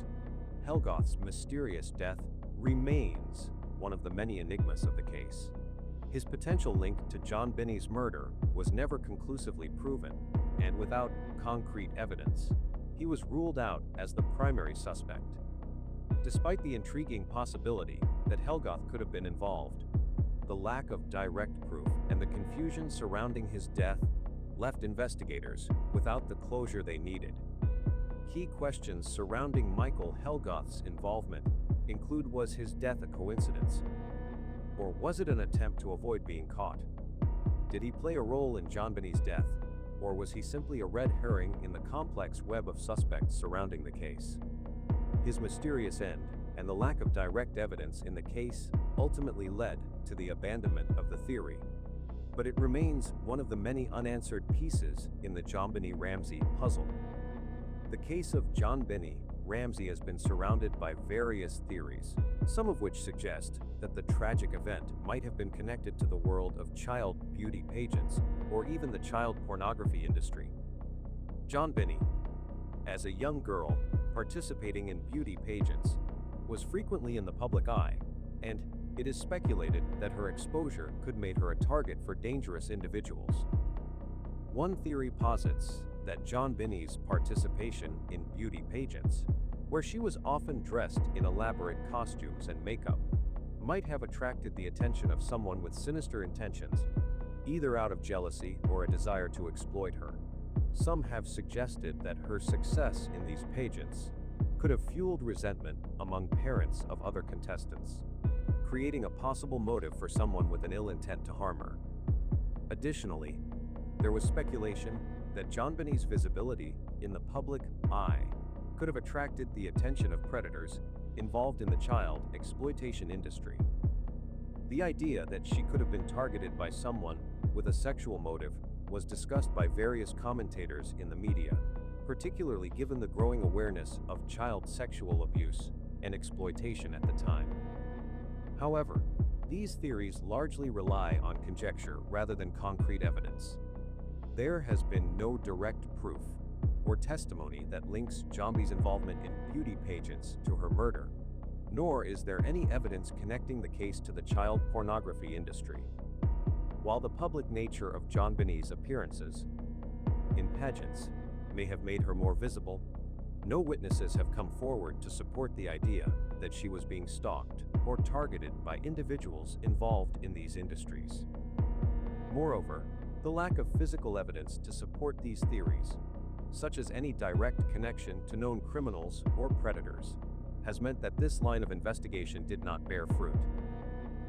Helgoth's mysterious death remains one of the many enigmas of the case. His potential link to JonBenet's murder was never conclusively proven, and without concrete evidence, he was ruled out as the primary suspect. Despite the intriguing possibility that Helgoth could have been involved, the lack of direct proof and the confusion surrounding his death left investigators without the closure they needed. Key questions surrounding Michael Helgoth's involvement include: was his death a coincidence? Or was it an attempt to avoid being caught? Did he play a role in JonBenet's death? Or was he simply a red herring in the complex web of suspects surrounding the case? His mysterious end and the lack of direct evidence in the case ultimately led to the abandonment of the theory. But it remains one of the many unanswered pieces in the JonBenét Ramsey puzzle. The case of JonBenét Ramsey has been surrounded by various theories, some of which suggest that the tragic event might have been connected to the world of child beauty pageants or even the child pornography industry. JonBenét, as a young girl participating in beauty pageants, was frequently in the public eye, and it is speculated that her exposure could make her a target for dangerous individuals. One theory posits that JonBenét's participation in beauty pageants, where she was often dressed in elaborate costumes and makeup, might have attracted the attention of someone with sinister intentions, either out of jealousy or a desire to exploit her. Some have suggested that her success in these pageants could have fueled resentment among parents of other contestants, creating a possible motive for someone with an ill intent to harm her. Additionally, There was speculation that JonBenet's visibility in the public eye could have attracted the attention of predators involved in the child exploitation industry. The idea that she could have been targeted by someone with a sexual motive was discussed by various commentators in the media, particularly given the growing awareness of child sexual abuse and exploitation at the time. However, these theories largely rely on conjecture rather than concrete evidence. There has been no direct proof or testimony that links JonBenet's involvement in beauty pageants to her murder, nor is there any evidence connecting the case to the child pornography industry. While the public nature of JonBenet's appearances in pageants may have made her more visible, no witnesses have come forward to support the idea that she was being stalked or targeted by individuals involved in these industries. Moreover, the lack of physical evidence to support these theories, such as any direct connection to known criminals or predators, has meant that this line of investigation did not bear fruit.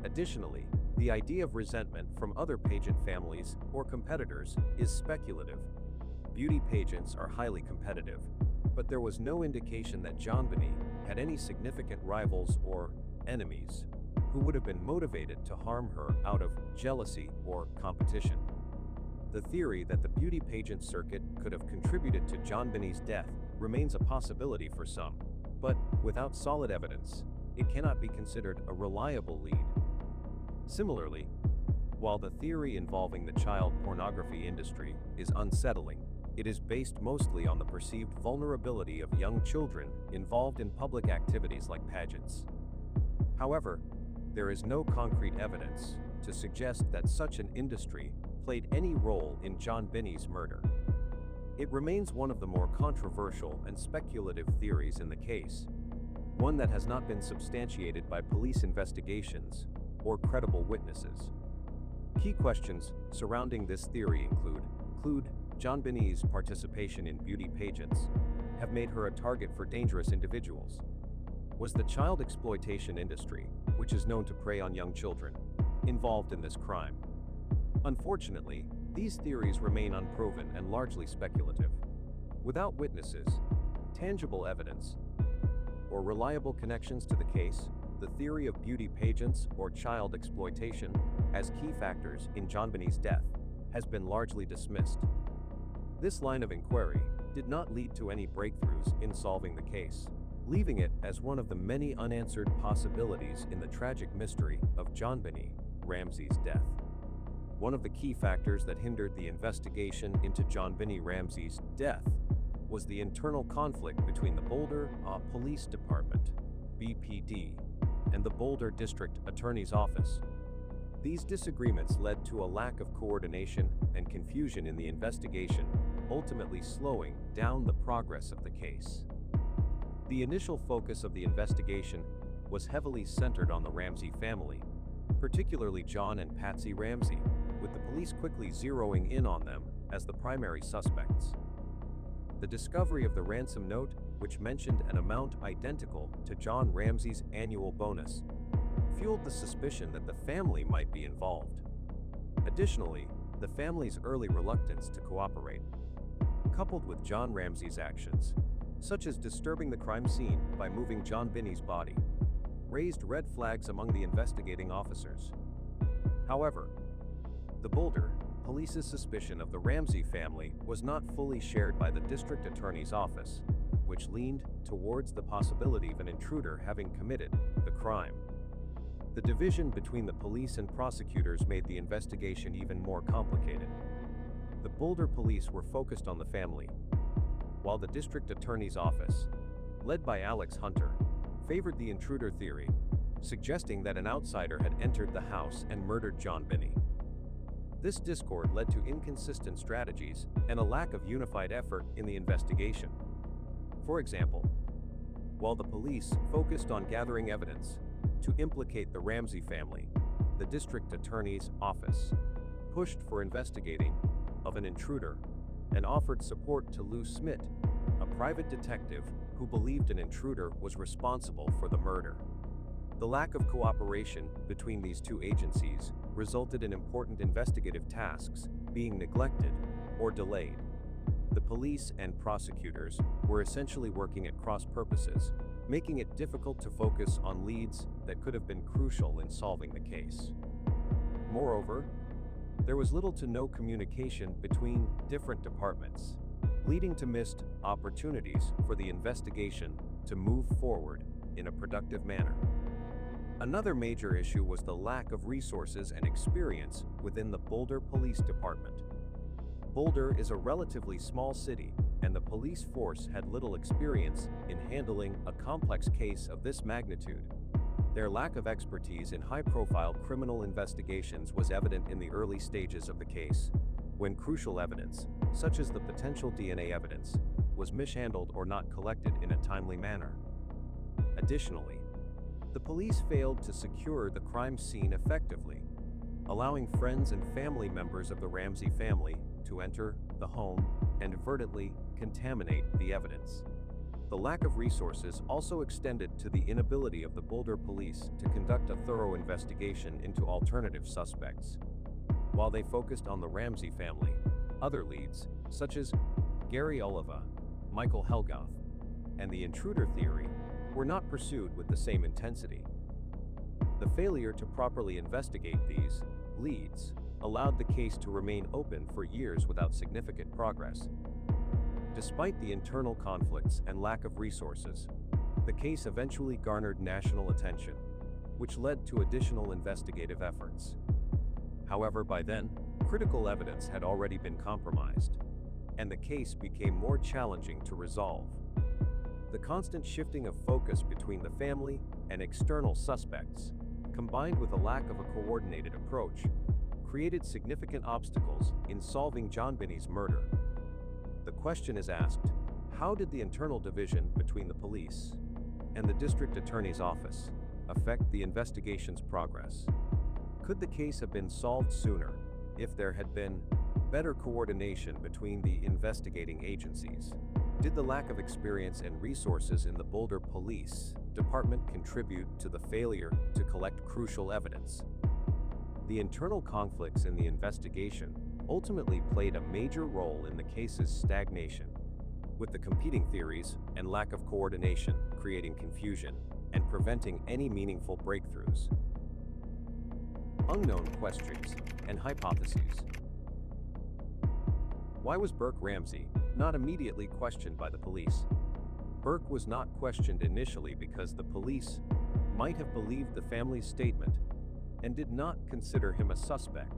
Additionally, the idea of resentment from other pageant families or competitors is speculative. Beauty pageants are highly competitive, but there was no indication that JonBenét had any significant rivals or enemies who would have been motivated to harm her out of jealousy or competition. The theory that the beauty pageant circuit could have contributed to JonBenét's death remains a possibility for some, but without solid evidence, it cannot be considered a reliable lead. Similarly, while the theory involving the child pornography industry is unsettling, it is based mostly on the perceived vulnerability of young children involved in public activities like pageants. However, there is no concrete evidence to suggest that such an industry played any role in JonBenet's murder. It remains one of the more controversial and speculative theories in the case, one that has not been substantiated by police investigations or credible witnesses. Key questions surrounding this theory include JonBenet's participation in beauty pageants have made her a target for dangerous individuals. Was the child exploitation industry, which is known to prey on young children, involved in this crime? Unfortunately, these theories remain unproven and largely speculative. Without witnesses, tangible evidence, or reliable connections to the case, the theory of beauty pageants or child exploitation as key factors in JonBenet's death has been largely dismissed. This line of inquiry did not lead to any breakthroughs in solving the case, leaving it as one of the many unanswered possibilities in the tragic mystery of JonBenét Ramsey's death. One of the key factors that hindered the investigation into JonBenét Ramsey's death was the internal conflict between the Boulder Police Department, BPD, and the Boulder District Attorney's Office. These disagreements led to a lack of coordination and confusion in the investigation, ultimately slowing down the progress of the case. The initial focus of the investigation was heavily centered on the Ramsey family, particularly John and Patsy Ramsey, with the police quickly zeroing in on them as the primary suspects. The discovery of the ransom note, which mentioned an amount identical to John Ramsey's annual bonus, fueled the suspicion that the family might be involved. Additionally, the family's early reluctance to cooperate, coupled with John Ramsey's actions, such as disturbing the crime scene by moving JonBenet's body, raised red flags among the investigating officers. However, the Boulder Police's suspicion of the Ramsey family was not fully shared by the district attorney's office, which leaned towards the possibility of an intruder having committed the crime. The division between the police and prosecutors made the investigation even more complicated. The Boulder police were focused on the family, while the district attorney's office, led by Alex Hunter, favored the intruder theory, suggesting that an outsider had entered the house and murdered JonBenét. This discord led to inconsistent strategies and a lack of unified effort in the investigation. For example, while the police focused on gathering evidence to implicate the Ramsey family, the district attorney's office pushed for investigating of an intruder and offered support to Lou Smith, a private detective who believed an intruder was responsible for the murder. The lack of cooperation between these two agencies resulted in important investigative tasks being neglected or delayed. The police and prosecutors were essentially working at cross purposes, making it difficult to focus on leads that could have been crucial in solving the case. Moreover, there was little to no communication between different departments, leading to missed opportunities for the investigation to move forward in a productive manner. Another major issue was the lack of resources and experience within the Boulder Police Department. Boulder is a relatively small city, and the police force had little experience in handling a complex case of this magnitude. Their lack of expertise in high-profile criminal investigations was evident in the early stages of the case, when crucial evidence, such as the potential DNA evidence, was mishandled or not collected in a timely manner. Additionally, the police failed to secure the crime scene effectively, allowing friends and family members of the Ramsey family to enter the home and inadvertently contaminate the evidence. The lack of resources also extended to the inability of the Boulder police to conduct a thorough investigation into alternative suspects. While they focused on the Ramsey family, other leads, such as Gary Oliva, Michael Helgoth, and the intruder theory, were not pursued with the same intensity. The failure to properly investigate these leads allowed the case to remain open for years without significant progress. Despite the internal conflicts and lack of resources, the case eventually garnered national attention, which led to additional investigative efforts. However, by then, critical evidence had already been compromised, and the case became more challenging to resolve. The constant shifting of focus between the family and external suspects, combined with a lack of a coordinated approach, created significant obstacles in solving JonBenet's murder. The question is asked, how did the internal division between the police and the district attorney's office affect the investigation's progress? Could the case have been solved sooner if there had been better coordination between the investigating agencies? Did the lack of experience and resources in the Boulder Police Department contribute to the failure to collect crucial evidence? The internal conflicts in the investigation ultimately played a major role in the case's stagnation, with the competing theories and lack of coordination creating confusion and preventing any meaningful breakthroughs. Unknown questions and hypotheses. Why was Burke Ramsey not immediately questioned by the police? Burke was not questioned initially because the police might have believed the family's statement and did not consider him a suspect.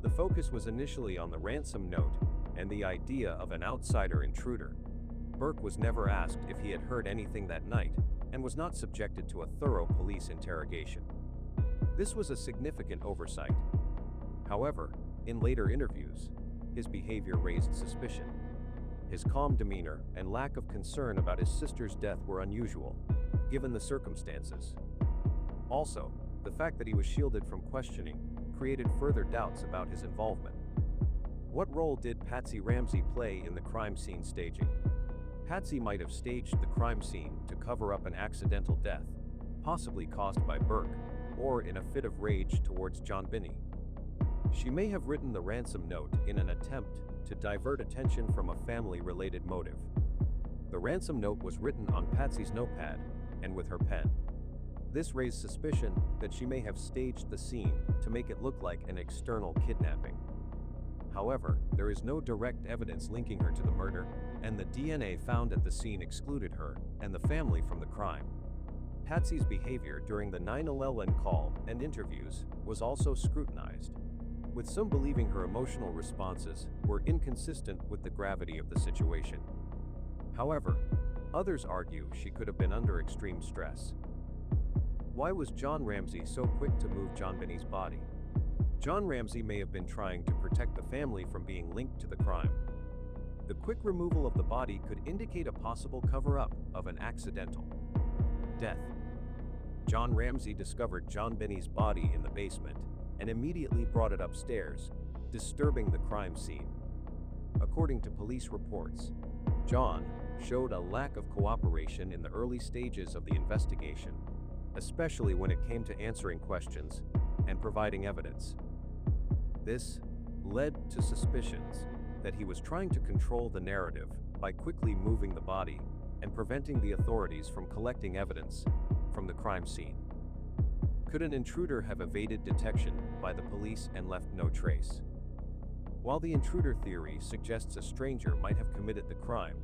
The focus was initially on the ransom note and the idea of an outsider intruder. Burke was never asked if he had heard anything that night and was not subjected to a thorough police interrogation. This was a significant oversight. However, in later interviews, his behavior raised suspicion. His calm demeanor and lack of concern about his sister's death were unusual, given the circumstances. Also, the fact that he was shielded from questioning created further doubts about his involvement. What role did Patsy Ramsey play in the crime scene staging? Patsy might have staged the crime scene to cover up an accidental death, possibly caused by Burke, or in a fit of rage towards JonBenét. She may have written the ransom note in an attempt to divert attention from a family-related motive. The ransom note was written on Patsy's notepad and with her pen. This raised suspicion that she may have staged the scene to make it look like an external kidnapping. However, there is no direct evidence linking her to the murder, and the DNA found at the scene excluded her and the family from the crime. Patsy's behavior during the 911 call and interviews was also scrutinized, with some believing her emotional responses were inconsistent with the gravity of the situation. However, others argue she could have been under extreme stress. Why was John Ramsey so quick to move JonBenét's body? John Ramsey may have been trying to protect the family from being linked to the crime. The quick removal of the body could indicate a possible cover-up of an accidental death. John Ramsey discovered JonBenét's body in the basement and immediately brought it upstairs, disturbing the crime scene. According to police reports, John showed a lack of cooperation in the early stages of the investigation, especially when it came to answering questions and providing evidence. This led to suspicions that he was trying to control the narrative by quickly moving the body and preventing the authorities from collecting evidence from the crime scene. Could an intruder have evaded detection by the police and left no trace? While the intruder theory suggests a stranger might have committed the crime,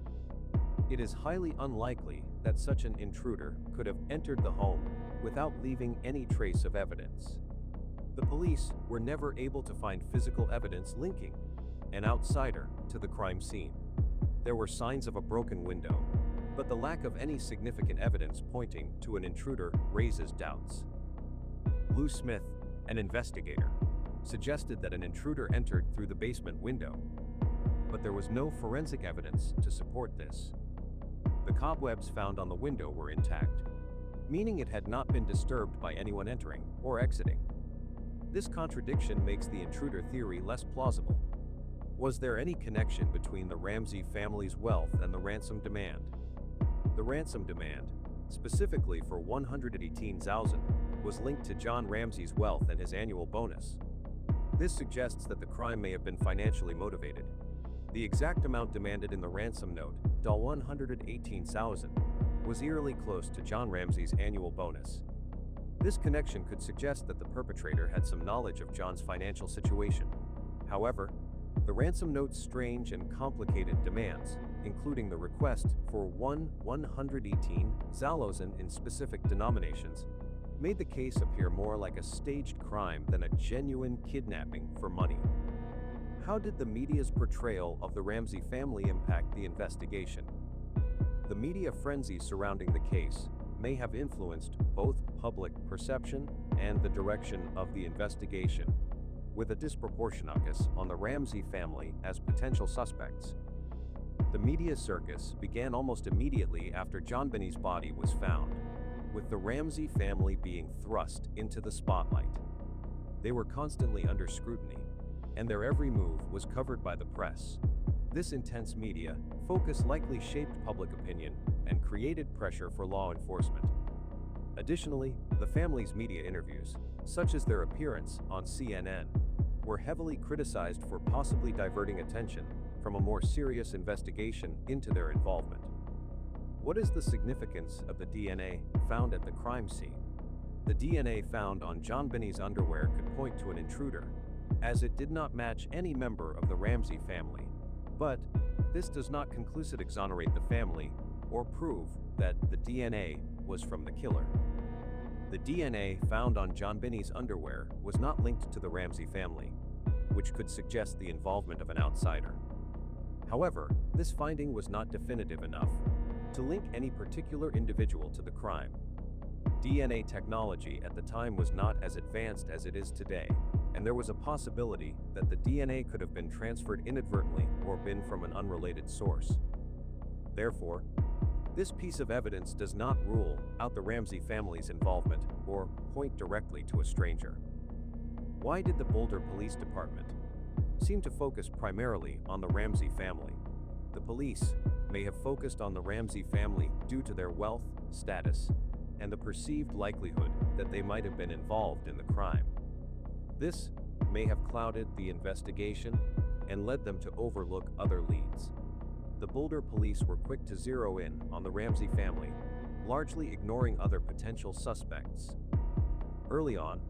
it is highly unlikely that such an intruder could have entered the home without leaving any trace of evidence. The police were never able to find physical evidence linking an outsider to the crime scene. There were signs of a broken window, but the lack of any significant evidence pointing to an intruder raises doubts. Lou Smith, an investigator, suggested that an intruder entered through the basement window, but there was no forensic evidence to support this. The cobwebs found on the window were intact, meaning it had not been disturbed by anyone entering or exiting. This contradiction makes the intruder theory less plausible. Was there any connection between the Ramsey family's wealth and the ransom demand? The ransom demand, specifically for $118,000, was linked to John Ramsey's wealth and his annual bonus. This suggests that the crime may have been financially motivated. The exact amount demanded in the ransom note, $118,000, was eerily close to John Ramsey's annual bonus. This connection could suggest that the perpetrator had some knowledge of John's financial situation. However, the ransom note's strange and complicated demands, including the request for 118,000 in specific denominations, made the case appear more like a staged crime than a genuine kidnapping for money. How did the media's portrayal of the Ramsey family impact the investigation? The media frenzy surrounding the case may have influenced both public perception and the direction of the investigation, with a disproportionate focus on the Ramsey family as potential suspects. The media circus began almost immediately after JonBenet's body was found, with the Ramsey family being thrust into the spotlight. They were constantly under scrutiny, and their every move was covered by the press. This intense media focus likely shaped public opinion and created pressure for law enforcement. Additionally, the family's media interviews, such as their appearance on CNN, were heavily criticized for possibly diverting attention from a more serious investigation into their involvement. What is the significance of the DNA found at the crime scene? The DNA found on JonBenet's underwear could point to an intruder, as it did not match any member of the Ramsey family. But this does not conclusively exonerate the family or prove that the DNA was from the killer. The DNA found on JonBenet's underwear was not linked to the Ramsey family, which could suggest the involvement of an outsider. However, this finding was not definitive enough to link any particular individual to the crime. DNA technology at the time was not as advanced as it is today, and there was a possibility that the DNA could have been transferred inadvertently or been from an unrelated source. Therefore, this piece of evidence does not rule out the Ramsey family's involvement or point directly to a stranger. Why did the Boulder Police Department seem to focus primarily on the Ramsey family? The police may have focused on the Ramsey family due to their wealth, status, and the perceived likelihood that they might have been involved in the crime. This may have clouded the investigation and led them to overlook other leads. The Boulder police were quick to zero in on the Ramsey family, largely ignoring other potential suspects. Early on,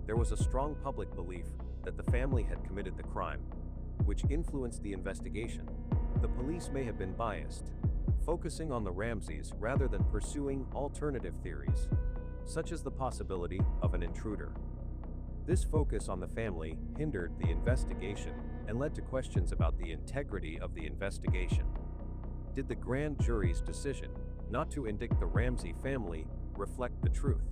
there was a strong public belief that the family had committed the crime, which influenced the investigation. The police may have been biased, focusing on the Ramseys rather than pursuing alternative theories, such as the possibility of an intruder. This focus on the family hindered the investigation and led to questions about the integrity of the investigation. Did the grand jury's decision not to indict the Ramsey family reflect the truth?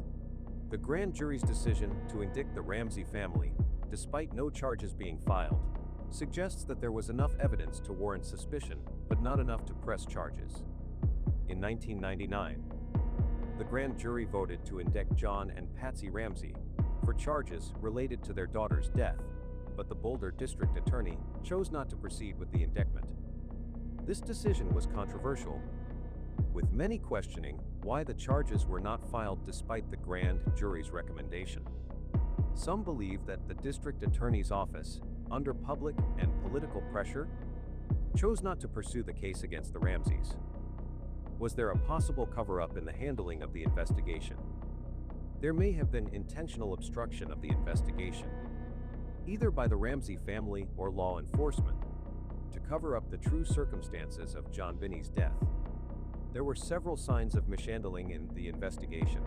The grand jury's decision to indict the Ramsey family, despite no charges being filed, suggests that there was enough evidence to warrant suspicion, but not enough to press charges. In 1999, the grand jury voted to indict John and Patsy Ramsey for charges related to their daughter's death, but the Boulder district attorney chose not to proceed with the indictment. This decision was controversial, with many questioning why the charges were not filed despite the grand jury's recommendation. Some believe that the district attorney's office, under public and political pressure, chose not to pursue the case against the Ramseys. Was there a possible cover-up in the handling of the investigation? There may have been intentional obstruction of the investigation, either by the Ramsey family or law enforcement, to cover up the true circumstances of JonBenet's death. There were several signs of mishandling in the investigation.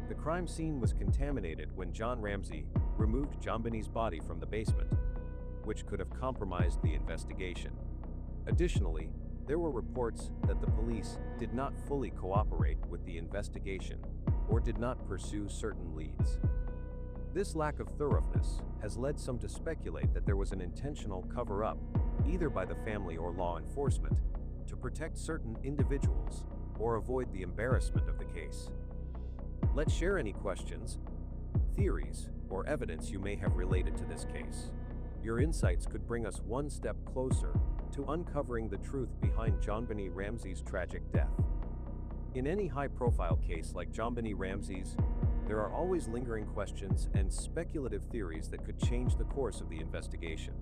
The crime scene was contaminated when John Ramsey removed JonBenet's body from the basement, which could have compromised the investigation. Additionally, there were reports that the police did not fully cooperate with the investigation or did not pursue certain leads. This lack of thoroughness has led some to speculate that there was an intentional cover-up, either by the family or law enforcement, to protect certain individuals or avoid the embarrassment of the case. Let's share any questions, theories, or evidence you may have related to this case. Your insights could bring us one step closer to uncovering the truth behind JonBenét Ramsey's tragic death. In any high-profile case like JonBenét Ramsey's, there are always lingering questions and speculative theories that could change the course of the investigation.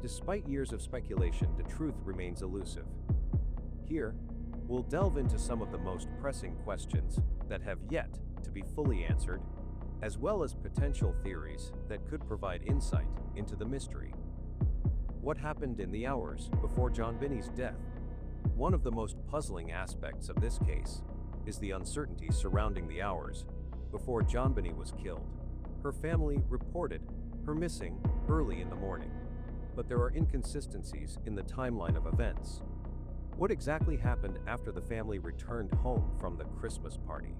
Despite years of speculation, the truth remains elusive. Here, we'll delve into some of the most pressing questions that have yet to be fully answered, as well as potential theories that could provide insight into the mystery. What happened in the hours before JonBenet's death? One of the most puzzling aspects of this case is the uncertainty surrounding the hours before JonBenét was killed. Her family reported her missing early in the morning, but there are inconsistencies in the timeline of events. What exactly happened after the family returned home from the Christmas party?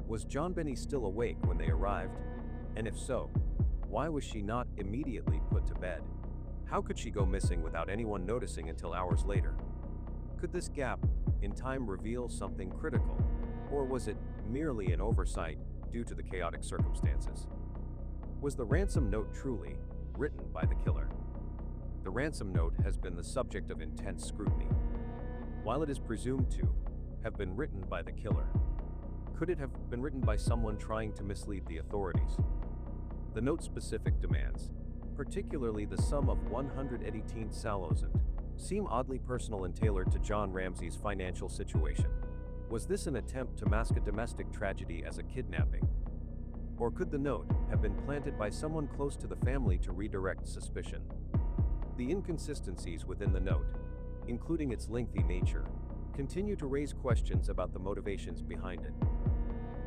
Was JonBenét still awake when they arrived? And if so, why was she not immediately put to bed? How could she go missing without anyone noticing until hours later? Could this gap in time reveal something critical, or was it merely an oversight due to the chaotic circumstances? Was the ransom note truly written by the killer? The ransom note has been the subject of intense scrutiny. While it is presumed to have been written by the killer, could it have been written by someone trying to mislead the authorities? The note's specific demands, particularly the sum of 118,000, seem oddly personal and tailored to John Ramsey's financial situation. Was this an attempt to mask a domestic tragedy as a kidnapping? Or could the note have been planted by someone close to the family to redirect suspicion? The inconsistencies within the note, including its lengthy nature, continue to raise questions about the motivations behind it.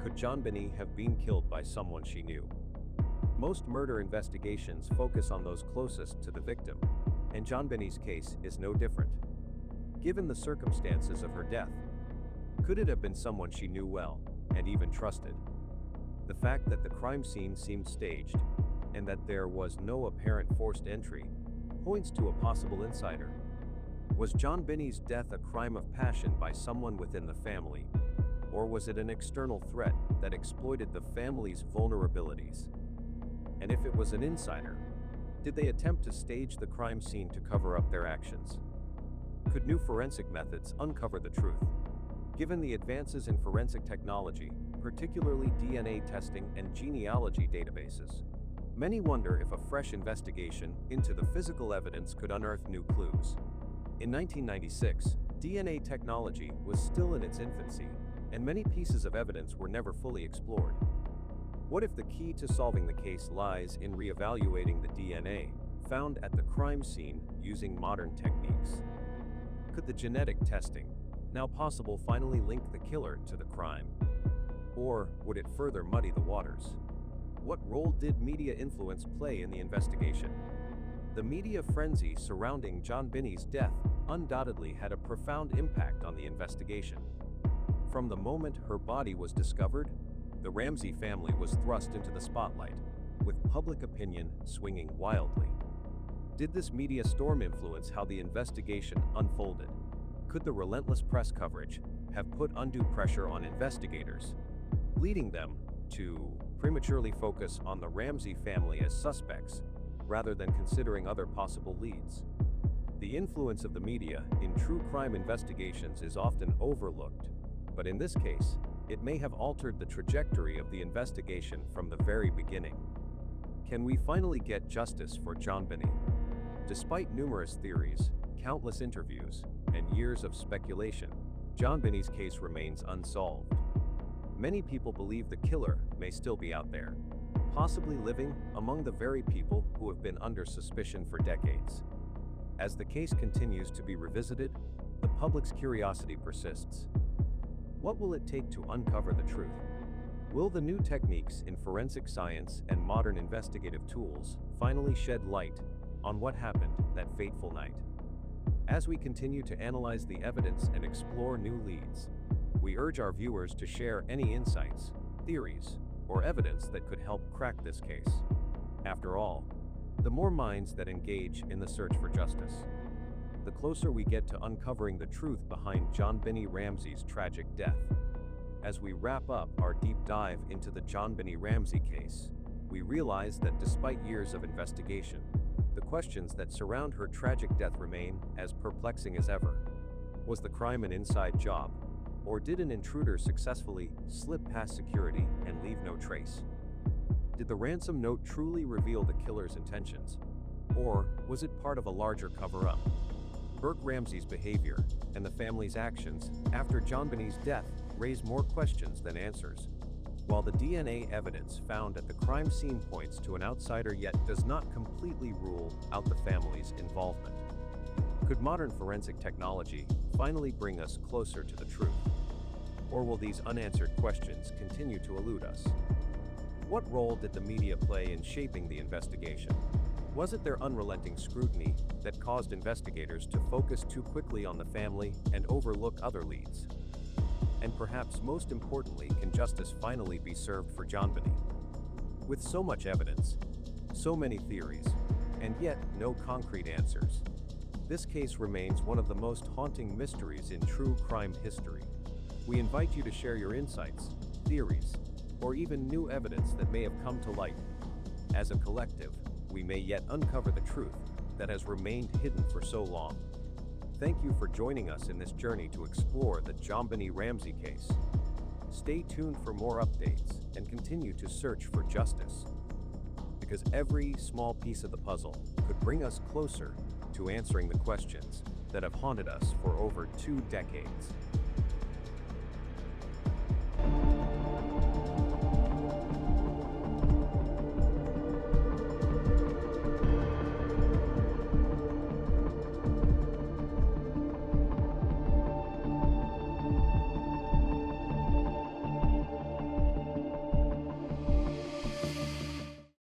Could JonBenét have been killed by someone she knew? Most murder investigations focus on those closest to the victim, and JonBenét's case is no different. Given the circumstances of her death, could it have been someone she knew well and even trusted? The fact that the crime scene seemed staged and that there was no apparent forced entry points to a possible insider. Was JonBenét's death a crime of passion by someone within the family, or was it an external threat that exploited the family's vulnerabilities? And if it was an insider, did they attempt to stage the crime scene to cover up their actions? Could new forensic methods uncover the truth? Given the advances in forensic technology, particularly DNA testing and genealogy databases, many wonder if a fresh investigation into the physical evidence could unearth new clues. In 1996, DNA technology was still in its infancy, and many pieces of evidence were never fully explored. What if the key to solving the case lies in reevaluating the DNA found at the crime scene using modern techniques? Could the genetic testing, now possible, finally link the killer to the crime? Or would it further muddy the waters? What role did media influence play in the investigation? The media frenzy surrounding JonBenét's death undoubtedly had a profound impact on the investigation. From the moment her body was discovered, the Ramsey family was thrust into the spotlight, with public opinion swinging wildly. Did this media storm influence how the investigation unfolded? Could the relentless press coverage have put undue pressure on investigators, leading them to prematurely focus on the Ramsey family as suspects, rather than considering other possible leads? The influence of the media in true crime investigations is often overlooked, but in this case, It may have altered the trajectory of the investigation from the very beginning. Can we finally get justice for JonBenét? Despite numerous theories, countless interviews, and years of speculation, JonBenét's case remains unsolved. Many people believe the killer may still be out there, possibly living among the very people who have been under suspicion for decades. As the case continues to be revisited, the public's curiosity persists. What will it take to uncover the truth? Will the new techniques in forensic science and modern investigative tools finally shed light on what happened that fateful night? As we continue to analyze the evidence and explore new leads, we urge our viewers to share any insights, theories, or evidence that could help crack this case. After all, the more minds that engage in the search for justice, the closer we get to uncovering the truth behind JonBenét Ramsey's tragic death. As we wrap up our deep dive into the JonBenét Ramsey case, we realize that despite years of investigation, the questions that surround her tragic death remain as perplexing as ever. Was the crime an inside job? Or did an intruder successfully slip past security and leave no trace? Did the ransom note truly reveal the killer's intentions? Or was it part of a larger cover-up? Burke Ramsey's behavior and the family's actions after JonBenét's death raise more questions than answers. While the DNA evidence found at the crime scene points to an outsider yet does not completely rule out the family's involvement. Could modern forensic technology finally bring us closer to the truth? Or will these unanswered questions continue to elude us? What role did the media play in shaping the investigation? Was it their unrelenting scrutiny that caused investigators to focus too quickly on the family and overlook other leads? And perhaps most importantly, can justice finally be served for JonBenét? With so much evidence, so many theories, and yet no concrete answers, this case remains one of the most haunting mysteries in true crime history. We invite you to share your insights, theories, or even new evidence that may have come to light. As a collective, we may yet uncover the truth that has remained hidden for so long. Thank you for joining us in this journey to explore the JonBenét Ramsey case. Stay tuned for more updates and continue to search for justice, because every small piece of the puzzle could bring us closer to answering the questions that have haunted us for over 2 decades.